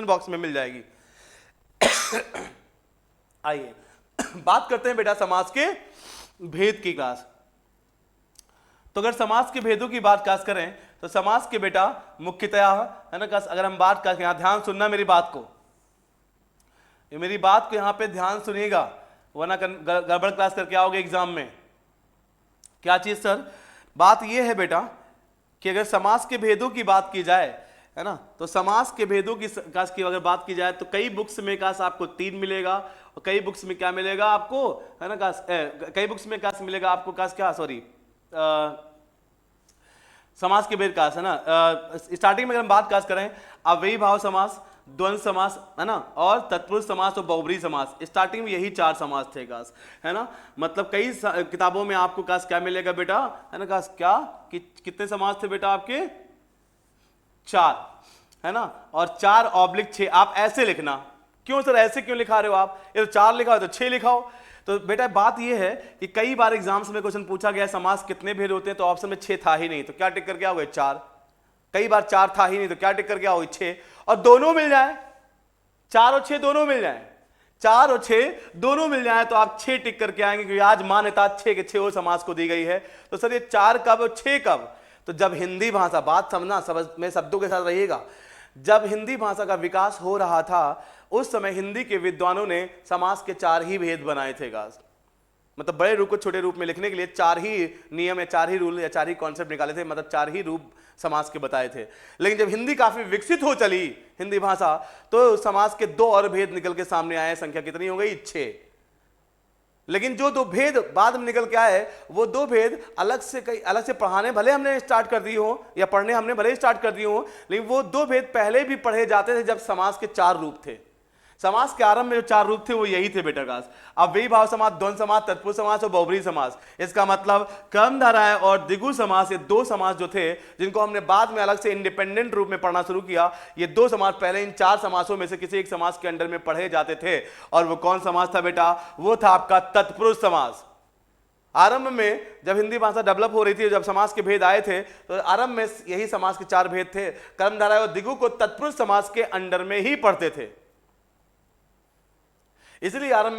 Speaker 1: बॉक्स में मिल जाएगी। आइए बात करते हैं बेटा समास के भेद की क्लास। तो अगर समास के भेदों की बात क्लास करें तो समास के बेटा मुख्यतया, है ना क्लास, अगर हम बात करें, यहां ध्यान सुनना मेरी बात को, मेरी बात को यहां पे ध्यान सुनिएगा, वरना गड़बड़ क्लास करके आओगे एग्जाम में। क्या चीज सर, बात यह है बेटा कि अगर समास के भेदों की बात की जाए, है ना, तो समास के भेदों की क्लास की अगर बात की जाए तो कई बुक्स में क्लास आपको 3 मिलेगा, और कई बुक्स में क्या मिलेगा आपको, है ना क्लास, कई बुक्स में क्लास मिलेगा आपको क्लास क्या, सॉरी, समास के भेद क्लास, है ना। स्टार्टिंग में अगर हम बात क्लास करें, अव्ययी भाव समास, द्वंद्व समास, है ना, और तत्पुरुष समास और बहुब्रीहि समास, स्टार्टिंग में यही 4 समास थे क्लास, है ना। मतलब कई किताबों में आपको क्लास क्या मिलेगा बेटा, है ना क्लास, क्या कितने समास थे बेटा आपके, 4, है ना, और 4/6। आप ऐसे लिखना, क्यों सर ऐसे क्यों लिखा रहे हो आप, ये तो 4 लिखा हो तो 6 लिखाओ। तो बेटा बात यह है कि कई बार एग्जाम्स में क्वेश्चन पूछा गया समास कितने भेद होते हैं, तो ऑप्शन में 6 था ही नहीं, तो क्या टिक करके आओगे 4। कई बार 4 था ही नहीं, तो क्या टिक करके आओगे 6। और दोनों मिल जाए, 4 और 6 दोनों मिल जाए, 4 और 6 दोनों मिल जाए, तो आप 6 टिक करके आएंगे, क्योंकि आज मान्यता 6 के 6 और समास को दी गई है। तो सर ये 4 कब और 6 कब, तो जब हिंदी भाषा, बात समझना, में शब्दों के साथ रहिएगा, जब हिंदी भाषा का विकास हो रहा था उस समय हिंदी के विद्वानों ने समास के 4 ही भेद बनाए थे गाज। मतलब बड़े रूप को छोटे रूप में लिखने के लिए 4 ही नियम या 4 ही रूल या 4 ही कॉन्सेप्ट निकाले थे, मतलब 4 ही रूप समास के बताए थे। लेकिन जब हिंदी काफी विकसित हो चली, हिंदी भाषा, तो समास के 2 और भेद निकल के सामने आए। संख्या कितनी हो गई? 6। लेकिन जो 2 भेद बाद में निकल के आए, वो 2 भेद अलग से पढ़ाने भले हमने स्टार्ट कर दी हो, या पढ़ने हमने भले स्टार्ट कर दी हो, लेकिन वो 2 भेद पहले भी पढ़े जाते थे जब समास के 4 रूप थे। समास के आरंभ में जो 4 रूप थे वो यही थे बेटा का। अव्ययी भाव समास, द्वंद्व समास, तत्पुरुष समास और बहुब्रीहि समास। इसका मतलब कर्मधारय और द्विगु समास, ये 2 समास जो थे, जिनको हमने बाद में अलग से इंडिपेंडेंट रूप में पढ़ना शुरू किया, ये 2 समास पहले इन 4 समासों में से किसी एक समास के अंडर में पढ़े जाते थे। और वो कौन समास था बेटा? वो था आपका तत्पुरुष समास। आरंभ में जब हिंदी भाषा डेवलप हो रही थी, जब समास के भेद आए थे, तो आरंभ में यही समास के 4 भेद थे। कर्मधारय और द्विगु को तत्पुरुष समास के अंडर में ही पढ़ते थे। इसलिए आरंभ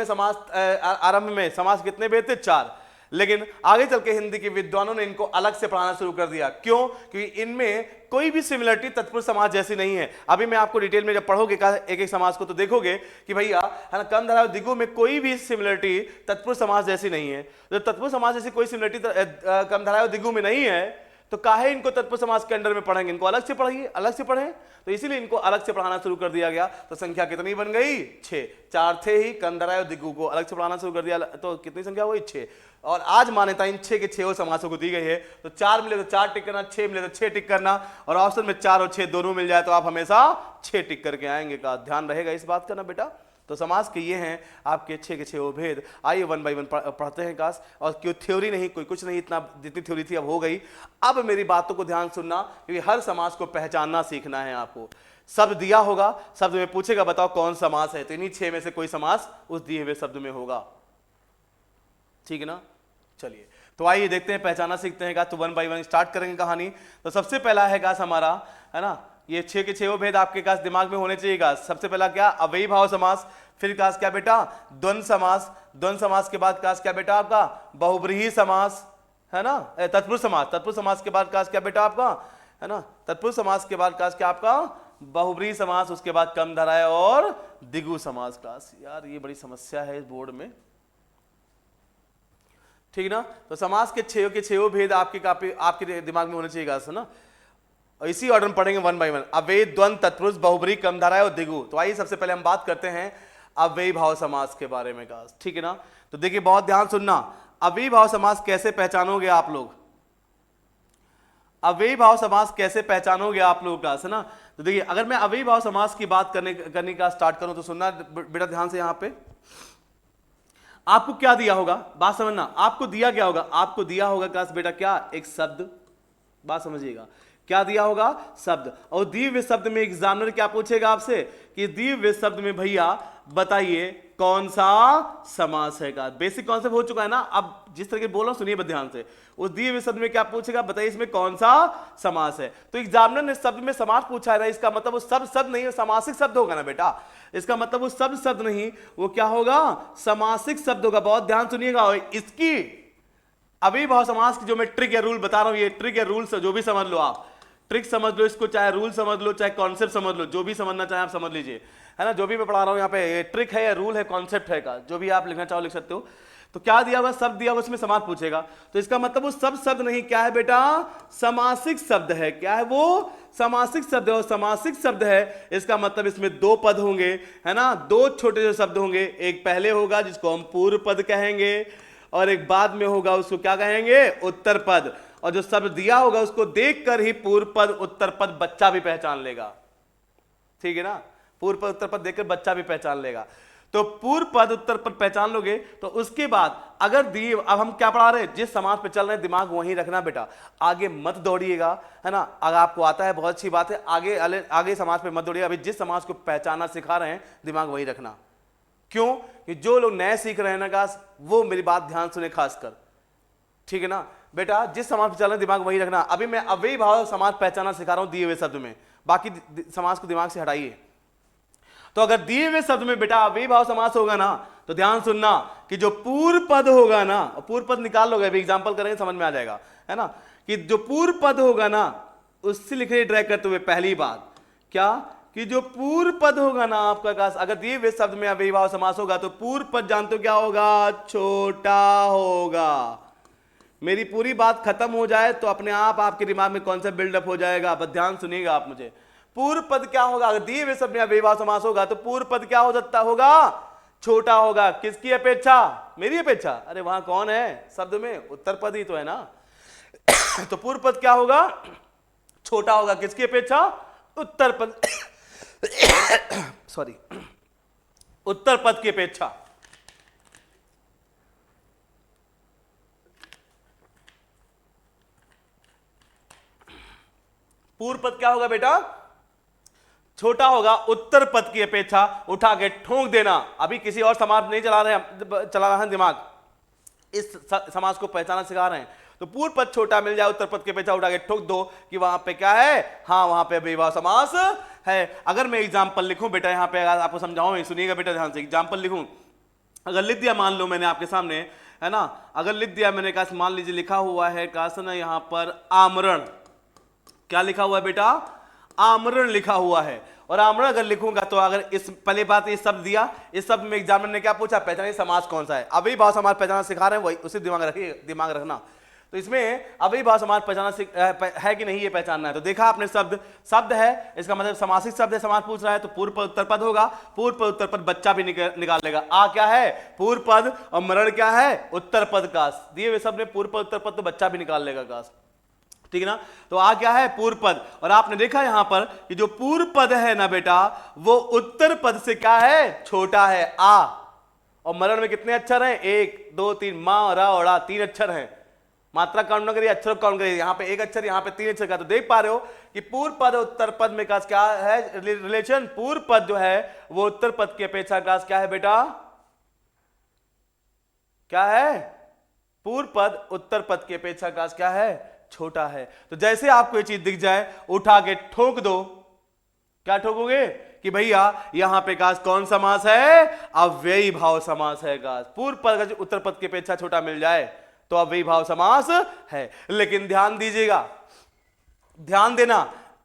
Speaker 1: में समास कितने भेद थे? 4। लेकिन आगे चल के हिंदी के विद्वानों ने इनको अलग से पढ़ाना शुरू कर दिया। क्यों? क्योंकि इनमें कोई भी सिमिलरिटी तत्पुरुष समास जैसी नहीं है। अभी मैं आपको डिटेल में जब पढ़ोगे एक एक समास को, तो देखोगे कि भैया है ना, कर्मधारय और द्विगु में कोई भी सिमिलरिटी तत्पुरुष समास जैसी नहीं है। तो तत्पुरुष समास जैसी कोई सिमिलरिटी कर्मधारय और द्विगु में नहीं है, तो काहे इनको तत्पुरुष समास के अंडर में पढ़ेंगे? इनको अलग से पढ़िए, अलग से पढ़ें। तो इसीलिए इनको अलग से पढ़ाना शुरू कर दिया गया। तो संख्या कितनी बन गई? 6। 4 थे ही, कर्मधारय और द्विगु को अलग से पढ़ाना शुरू कर दिया, तो कितनी संख्या हुई? 6। और आज मान्यता इन 6 के 6 समासों को दी गई है। तो 4 मिले तो 4 टिक करना, 6 मिले तो 6 टिक करना, और ऑप्शन में 4 और 6 दोनों मिल जाए तो आप हमेशा 6 टिक करके आएंगे। का ध्यान रहेगा इस बात का ना बेटा। तो समास के ये हैं आपके 6 के 6 भेद। आइए 1 बाय 1 पढ़ते हैं काश। और क्यों थ्योरी नहीं, कोई कुछ नहीं, इतना जितनी थ्योरी थी अब हो गई। अब मेरी बातों को ध्यान सुनना, क्योंकि हर समास को पहचानना सीखना है आपको। शब्द दिया होगा, शब्द में पूछेगा बताओ कौन समास है, तो इन्हीं 6 में से कोई समास उस दिए हुए शब्द में होगा। ठीक है ना? चलिए तो आइए देखते हैं, पहचाना सीखते हैं। तो 1 बाय 1 स्टार्ट करेंगे कहानी। तो सबसे पहला है काश हमारा, है ना, ये 6 के 6 भेद आपके काश दिमाग में होने चाहिए काश। सबसे पहला क्या? अव्ययी भाव समास। फिर काश क्या बेटा? द्वंद्व समास। द्वंद्व समास के बाद काश क्या बेटा आपका? बहुब्रीहि समास, है ना, तत्पुरुष समास। तत्पुरुष समास के बाद काश क्या बेटा आपका? है ना, तत्पुरुष समास के बाद काश क्या आपका? बहुब्रीहि समास। उसके बाद कर्मधारय और द्विगु समास। काश यार ये बड़ी समस्या है इस बोर्ड में, ठीक ना। तो समास के 6 के 6 भेद आपके दिमाग में होने चाहिए काश, है ना। और इसी ऑर्डर में पढ़ेंगे 1 बाय 1। अव्ययी, द्वंद्व, तत्पुरुष, बहुब्रीहि, कर्मधारय और द्विगु। तो आइए सबसे पहले हम बात करते हैं अव्ययी भाव समास के बारे में काश, ठीक है ना। तो देखिए बहुत ध्यान सुनना, अव्ययी भाव समास कैसे पहचानोगे आप लोग? अव्ययी भाव समास कैसे पहचानोगे आप लोग काश, है ना। तो देखिए अगर मैं अव्ययी भाव समास की बात करने का स्टार्ट करूं, तो सुनना बेटा ध्यान से। यहां पे आपको क्या दिया होगा, बात समझना। आपको दिया क्या होगा? आपको दिया होगा काश बेटा क्या? एक शब्द। बात समझिएगा, क्या दिया होगा? शब्द। और दिए हुए शब्द में एग्जामिनर क्या पूछेगा आपसे कि दिए हुए शब्द में भैया बताइए कौन सा समास है का। बेसिक कॉन्सेप्ट हो चुका है ना। अब जिस तरह के बोल रहा हूं सुनिए ध्यान से। उस दिए हुए शब्द में क्या पूछेगा? बताइए इसमें कौन सा समास है। तो एग्जामिनर ने शब्द में समास पूछा है ना, इसका मतलब वो शब्द नहीं, समासिक शब्द होगा ना बेटा। इसका मतलब वो शब्द नहीं, वो क्या होगा? समासिक शब्द होगा। बहुत ध्यान सुनिएगा। और इसकी अव्ययी भाव समास की जो मैं ट्रिक या रूल बता रहा हूं, ये ट्रिक या रूल जो भी समझ लो आप, ट्रिक समझ लो इसको, चाहे रूल समझ लो, चाहे कॉन्सेप्ट समझ लो, जो भी समझना चाहे आप समझ लीजिए, है ना। जो भी मैं पढ़ा रहा हूं यहाँ पे, ये ट्रिक है या रूल है, कॉन्सेप्ट है का, जो भी आप लिखना चाहो लिख सकते हो। तो क्या दिया हुआ? शब्द दिया हुआ, उसमें समास पूछेगा। तो इसका मतलब वो शब्द नहीं, क्या है बेटा? समासिक शब्द है। क्या है वो? समासिक शब्द है। और समासिक शब्द है इसका मतलब इसमें 2 पद होंगे, है ना। 2 छोटे से शब्द होंगे। एक पहले होगा जिसको हम पूर्व पद कहेंगे, और एक बाद में होगा उसको क्या कहेंगे? उत्तर पद। और जो शब्द दिया होगा उसको देखकर ही पूर्व पद उत्तर पद बच्चा भी पहचान लेगा, ठीक है ना। पूर्व पद उत्तर पद देखकर बच्चा भी पहचान लेगा। तो पूर्व पद उत्तर पद पहचान लोगे तो उसके बाद अगर दिए, अब हम क्या पढ़ा रहे हैं? जिस समास पे चल रहे हैं दिमाग वहीं रखना बेटा, आगे मत दौड़िएगा, है ना। अगर आपको आता है बहुत अच्छी बात है, आगे समास पे मत दौड़िएगा। अभी जिस समास को पहचानना सिखा रहे हैं दिमाग वहीं रखना। क्यों? कि जो लोग नए सीख रहे हैं ना काश, वो मेरी बात ध्यान सुने खासकर, ठीक है ना बेटा। जिस समास पे चल रहे हैं दिमाग वहीं रखना। अभी मैं अव्ययी भाव समास पहचानना सिखा रहा हूं दिए हुए शब्द में, बाकी समास को दिमाग से हटाइए। तो अगर दिए हुए शब्द में बेटा अव्ययी भाव समास होगा ना, तो ध्यान सुनना कि जो पूर्व पद होगा ना, पूर्व पद निकाल लोगे, अभी एग्जांपल करेंगे समझ में आ जाएगा, है ना। कि जो पूर्व पद होगा ना, उससे लिखे ड्रैग करते हुए पहली बात क्या? कि कि जो पूर्व पद होगा ना आपका क्लास, अगर दिए हुए शब्द में अव्ययी भाव समास होगा तो पूर्व पद जानते हो क्या होगा, छोटा होगा। मेरी पूरी बात खत्म हो जाए तो अपने आप आपके दिमाग में कॉन्सेप्ट बिल्डअप हो जाएगा, बस ध्यान सुनिएगा आप मुझे। पूर्व पद क्या होगा, अगर दिए हुए शब्द में अव्ययी भाव समास होगा तो पूर्व पद क्या हो सकता होगा, छोटा होगा। किसकी अपेक्षा, मेरी अपेक्षा। अरे वहां कौन है शब्द में, उत्तर पद ही तो है ना। तो पूर्व पद क्या होगा, छोटा होगा। किसकी अपेक्षा, उत्तर पद सॉरी, उत्तर पद की अपेक्षा। पूर्व पद क्या होगा बेटा, छोटा होगा, उत्तर पद की अपेक्षा। उठा के ठोक देना। अभी किसी और समाज नहीं चला रहा है दिमाग, इस समाज को पहचाना सिखा रहे हैं। तो पूर्व पद छोटा मिल जाए, उत्तर पद की अपेक्षा उठा के ठोक दो कि वहां पे क्या है, हाँ वहां पे अव्ययी भाव समास है। अगर मैं एग्जाम्पल लिखूं बेटा, यहां पे आपको समझाऊं, सुनिएगा बेटा ध्यान से। एग्जाम्पल लिखूं, अगर लिख दिया, मान लो मैंने आपके सामने, है ना, अगर लिख दिया मैंने, कहा मान लीजिए लिखा हुआ है कहा ना यहां पर आमरण। क्या लिखा हुआ है बेटा, आमरण लिखा हुआ है। और आमरण अगर लिखूंगा तो अगर इस पहले बात इस शब्द दिया, इस शब्द में एग्जामिनर ने क्या पूछा, पहचानिए समास कौन सा है। अव्ययी भाव समास पहचाना सिखा रहे हैं, वही उसी दिमाग रखना। तो इसमें अव्ययी भाव समास पहचाना है कि नहीं, ये पहचानना है। तो देखा आपने, शब्द है, इसका मतलब समासिक शब्द है, समास पूछ रहा है तो पूर्व पद उत्तर पद होगा। पूर्व पद उत्तर पद बच्चा भी निकाल लेगा। आ क्या है, पूर्व पद, और मरण क्या है, उत्तर पद का। दिए हुए शब्द में पूर्व पद उत्तर पद तो बच्चा भी निकाल लेगा का, ठीक है ना। तो आ क्या है, पूर्व पद। और आपने देखा यहां पर कि जो पूर्व पद है ना बेटा, वो उत्तर पद से क्या है, छोटा है, आ। और मरण में कितने अक्षर हैं, 1 2 3, मा रा और ड़ा, 3 अक्षर हैं। मात्रा काउंट न करिए, अक्षर काउंट करिए। यहां पे 1 अक्षर, यहां पे 3 अक्षर का। तो देख पा रहे हो कि पूर्व पद उत्तर पद में क्लास क्या है रिलेशन। पूर्व पद जो है वो उत्तर पद की अपेक्षा क्लास क्या है बेटा, क्या है, पूर्व पद उत्तर पद की अपेक्षा क्लास क्या है, छोटा है। तो जैसे आपको ये चीज दिख जाए, उठा के ठोक दो। क्या ठोकोगे कि भैया यहां पे काश कौन समास है, अव्ययी भाव समास है। काश पूर्व पद का उत्तर पद की अपेक्षा छोटा मिल जाए तो अव्ययी भाव समास है। लेकिन ध्यान दीजिएगा, ध्यान देना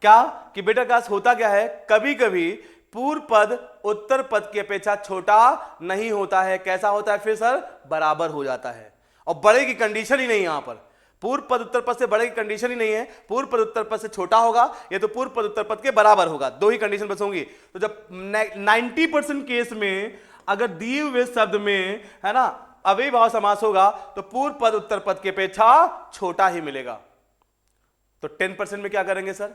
Speaker 1: क्या कि बेटा काश होता क्या है, कभी कभी पूर्व पद उत्तर पद की अपेक्षा छोटा नहीं होता है। कैसा होता है फिर सर, बराबर हो जाता है। और बड़े की कंडीशन ही नहीं, यहां पर पूर्व पद उत्तर पद से बड़े की कंडीशन ही नहीं है। पूर्व पद उत्तर पद से छोटा होगा या तो पूर्व पद उत्तर पद के बराबर होगा, दो ही कंडीशन बस होंगी। तो जब 90% केस में अगर दिए हुए शब्द में, है ना, अव्ययी भाव समास होगा तो पूर्व पद उत्तर पद की अपेक्षा छोटा ही मिलेगा। तो 10% में क्या करेंगे सर,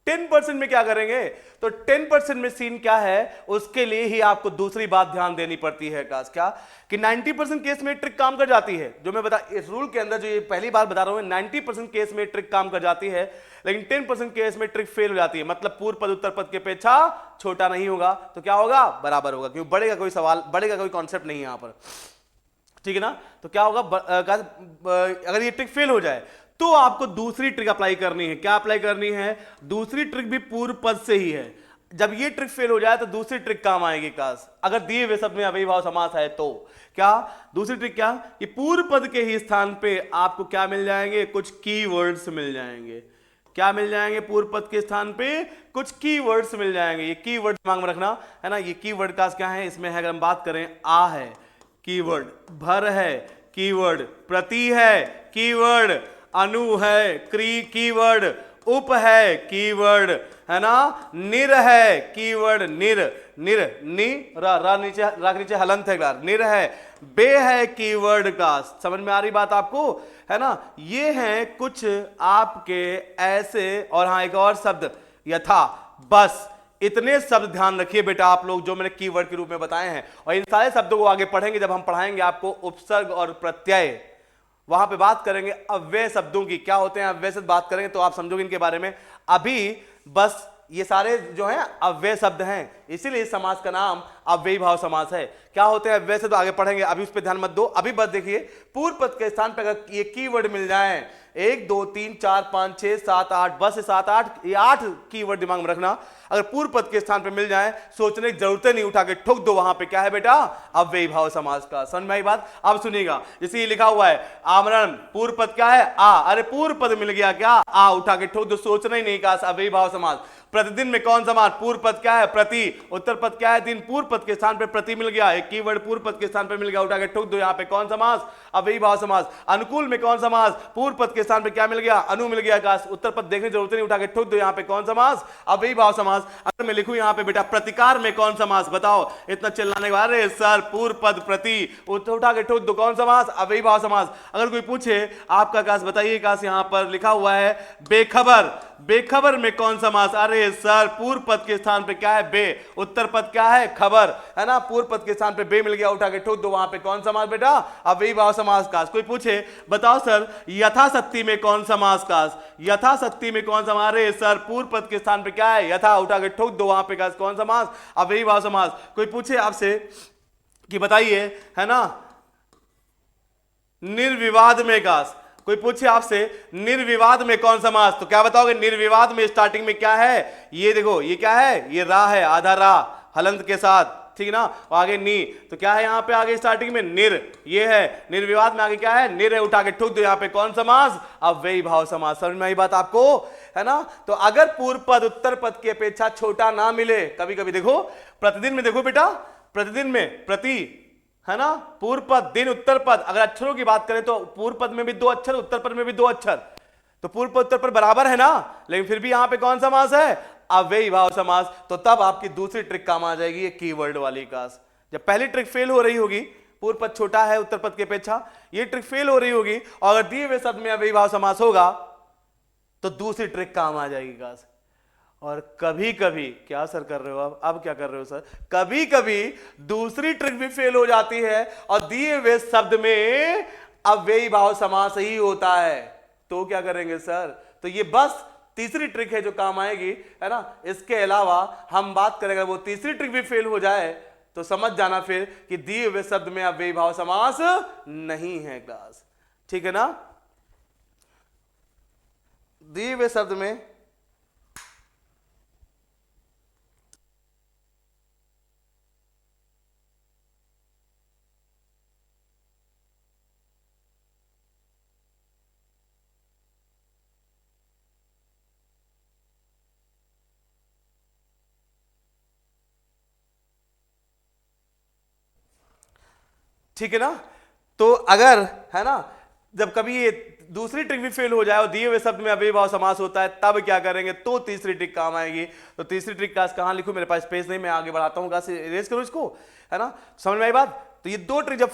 Speaker 1: 10% में क्या करेंगे, तो 10% में सीन क्या है, उसके लिए ही आपको दूसरी बात ध्यान देनी पड़ती है। क्या कि 90% केस में ट्रिक काम कर जाती है। जो मैं बता, इस रूल के अंदर जो ये पहली बार बता रहा हूं, 90% केस में ट्रिक काम कर जाती है, लेकिन 10% केस में ट्रिक फेल हो जाती है। मतलब पूर्व पद उत्तर पद की अपेक्षा छोटा नहीं होगा तो क्या होगा, बराबर होगा। क्योंकि बड़े का कोई सवाल, बड़े का कोई कॉन्सेप्ट नहीं है यहां पर, ठीक है ना। तो क्या होगा, अगर ये ट्रिक फेल हो जाए तो आपको दूसरी ट्रिक अप्लाई करनी है। क्या अप्लाई करनी है, दूसरी ट्रिक भी पूर्व पद से ही है। जब ये ट्रिक फेल हो जाए तो दूसरी ट्रिक काम आएगी क्लास, अगर दिए हुए शब्द में अव्ययी भाव समास है तो। क्या दूसरी ट्रिक, क्या कि पूर्व पद के ही स्थान पे आपको क्या मिल जाएंगे, कुछ कीवर्ड्स मिल जाएंगे। क्या मिल जाएंगे, पूर्व पद के स्थान पे कुछ कीवर्ड्स मिल जाएंगे। ये कीवर्ड दिमाग में रखना है ना। ये कीवर्ड का क्या है, इसमें है अगर हम बात करें, आ है कीवर्ड, भर है कीवर्ड, प्रति है कीवर्ड, अनु है कीवर्ड, उप है कीवर्ड, है ना, निर है कीवर्ड, रा नीचे हलंत है, निर है, बे है कीवर्ड का। समझ में आ रही बात आपको, है ना। ये हैं कुछ आपके ऐसे, और हाँ एक और शब्द यथा, बस। इतने शब्द ध्यान रखिए बेटा आप लोग जो मैंने कीवर्ड के रूप में बताए हैं। और इन सारे शब्दों को आगे पढ़ेंगे जब हम पढ़ाएंगे आपको उपसर्ग और प्रत्यय, वहां पे बात करेंगे अव्यय शब्दों की, क्या होते हैं अव्यय शब्द, बात करेंगे तो आप समझोगे इनके बारे में। अभी बस ये सारे जो हैं अव्यय शब्द हैं, इसीलिए समास का नाम अव्ययी भाव समास है। क्या होते हैं अव्यय शब्द, आगे पढ़ेंगे, अभी उस पर ध्यान मत दो। अभी बस देखिए, पूर्व पद के स्थान पर अगर ये कीवर्ड मिल जाए, 1 2 3 4 5 6 7 8, बस 7 8, ये 8 कीवर्ड दिमाग में रखना। अगर पूर्व पद के स्थान पे मिल जाए सोचने की जरूरत नहीं, उठा के ठोक दो, वहां पे क्या है बेटा, अव्ययी भाव समास का। समझ में आई बात? अब सुनिएगा, जैसे ये लिखा हुआ है आमरण, पूर्व पद क्या है, आ, अरे पूर्व पद मिल गया क्या, आ, उठा के ठोक दो, सोचना ही नहीं का, अव्ययी भाव समास। प्रतिदिन में कौन समास, पूर्व पद क्या है, प्रति, उत्तर पद क्या है, दिन, पूर्व पद के स्थान पे प्रति मिल गया, एक कीवर्ड पूर्व पद के स्थान पे मिल गया, उठा के ठोक दो, यहां पे कौन समास, अव्ययी भाव समास। अनुकूल में कौन समास, पूर्व पद के स्थान पे क्या मिल गया, अनु मिल गया, का उत्तर पद देखने की जरूरत नहीं, उठा के ठोक दो, यहां पे कौन समास, अव्ययी भाव समास। अगर मैं लिखूं यहां पे बेटा प्रतिकार में कौन समास, बताओ, इतना चिल्लाने के बाद, अरे सर पूर्व पद प्रति, उठा के ठोक दो, कौन समास, अव्ययी भाव समास। अगर कोई पूछे आपका काश बताइए, काश यहां पर लिखा हुआ है बेखबर, बेखबर में कौन समास, अरे सर पूर्व पद के स्थान पे क्या है, बे, उत्तर पद क्या है, खबर, है ना, पूर्व पद के स्थान पे बे मिल गया, उठा के ठोक दो, वहां पे कौन समास बेटा, अव्ययी भाव समास का। कोई पूछे बताओ सर यथाशक्ति में कौन समास का, यथाशक्ति में कौन समास, अरे सर पूर्व पद के स्थान पे क्या है, यथा, उठा के ठोक दो, वहां पे कौन समास, अव्ययी भाव समास। कोई पूछे आपसे कि बताइए, है ना, निर्विवाद में का, कोई पूछे आपसे निर्विवाद में कौन समास, तो क्या बताओगे, निर्विवाद में स्टार्टिंग में क्या है, ये देखो, ये क्या है, ये रा है, आधा रा हलंत के साथ, ठीक ना, आगे नी, तो क्या है यहां पे आगे स्टार्टिंग में निर, ये है, निर्विवाद में आगे क्या है, निर है, उठा के ठोक दो, यहां पे कौन समास, अव्ययी भाव समास। समझ में आई बात आपको, है ना। तो अगर पूर्व पद उत्तर पद की अपेक्षा छोटा ना मिले, कभी कभी देखो प्रतिदिन में, देखो बेटा प्रतिदिन में प्रति, है ना, पूर्व पद, दिन, उत्तर पद, अगर अक्षरों की बात करें तो पूर्व पद में भी 2 अक्षर, उत्तर पद में भी 2 अक्षर, तो पूर्व पद उत्तर पद बराबर है ना, लेकिन फिर भी यहां पे कौन समास है, अव्ययी भाव समास। तो तब आपकी दूसरी ट्रिक काम आ जाएगी, ये कीवर्ड वाली का। जब पहली ट्रिक फेल हो रही होगी, पूर्व पद छोटा है उत्तर पद की अपेक्षा, ये ट्रिक फेल हो रही होगी, और अगर दिए हुए शब्द में अव्ययी भाव समास होगा तो दूसरी ट्रिक काम आ जाएगी का। और कभी कभी क्या सर कर रहे हो, अब क्या कर रहे हो सर, कभी कभी दूसरी ट्रिक भी फेल हो जाती है और दिए हुए शब्द में अव्ययी भाव समास ही होता है, तो क्या करेंगे सर, तो ये बस तीसरी ट्रिक है जो काम आएगी, है ना। इसके अलावा हम बात करेंगे, वो तीसरी ट्रिक भी फेल हो जाए तो समझ जाना फिर कि दिए हुए शब्द में अव्ययी भाव समास नहीं है क्लास, ठीक है ना। दिए हुए शब्द में ठीक है ना। तो अगर, है ना, जब कभी ये दूसरी ट्रिक भी फेल हो जाए और दिए हुए शब्द में अव्ययी भाव समास होता है, तब क्या करेंगे, तो तीसरी ट्रिक काम आएगी। तो तीसरी ट्रिक का कहां लिखूं, मेरे पास स्पेस नहीं, मैं आगे बढ़ाता हूं, कहां से इरेज करूं इसको, है ना, समझ में आई बात। तो ये 2 ट्रिक जब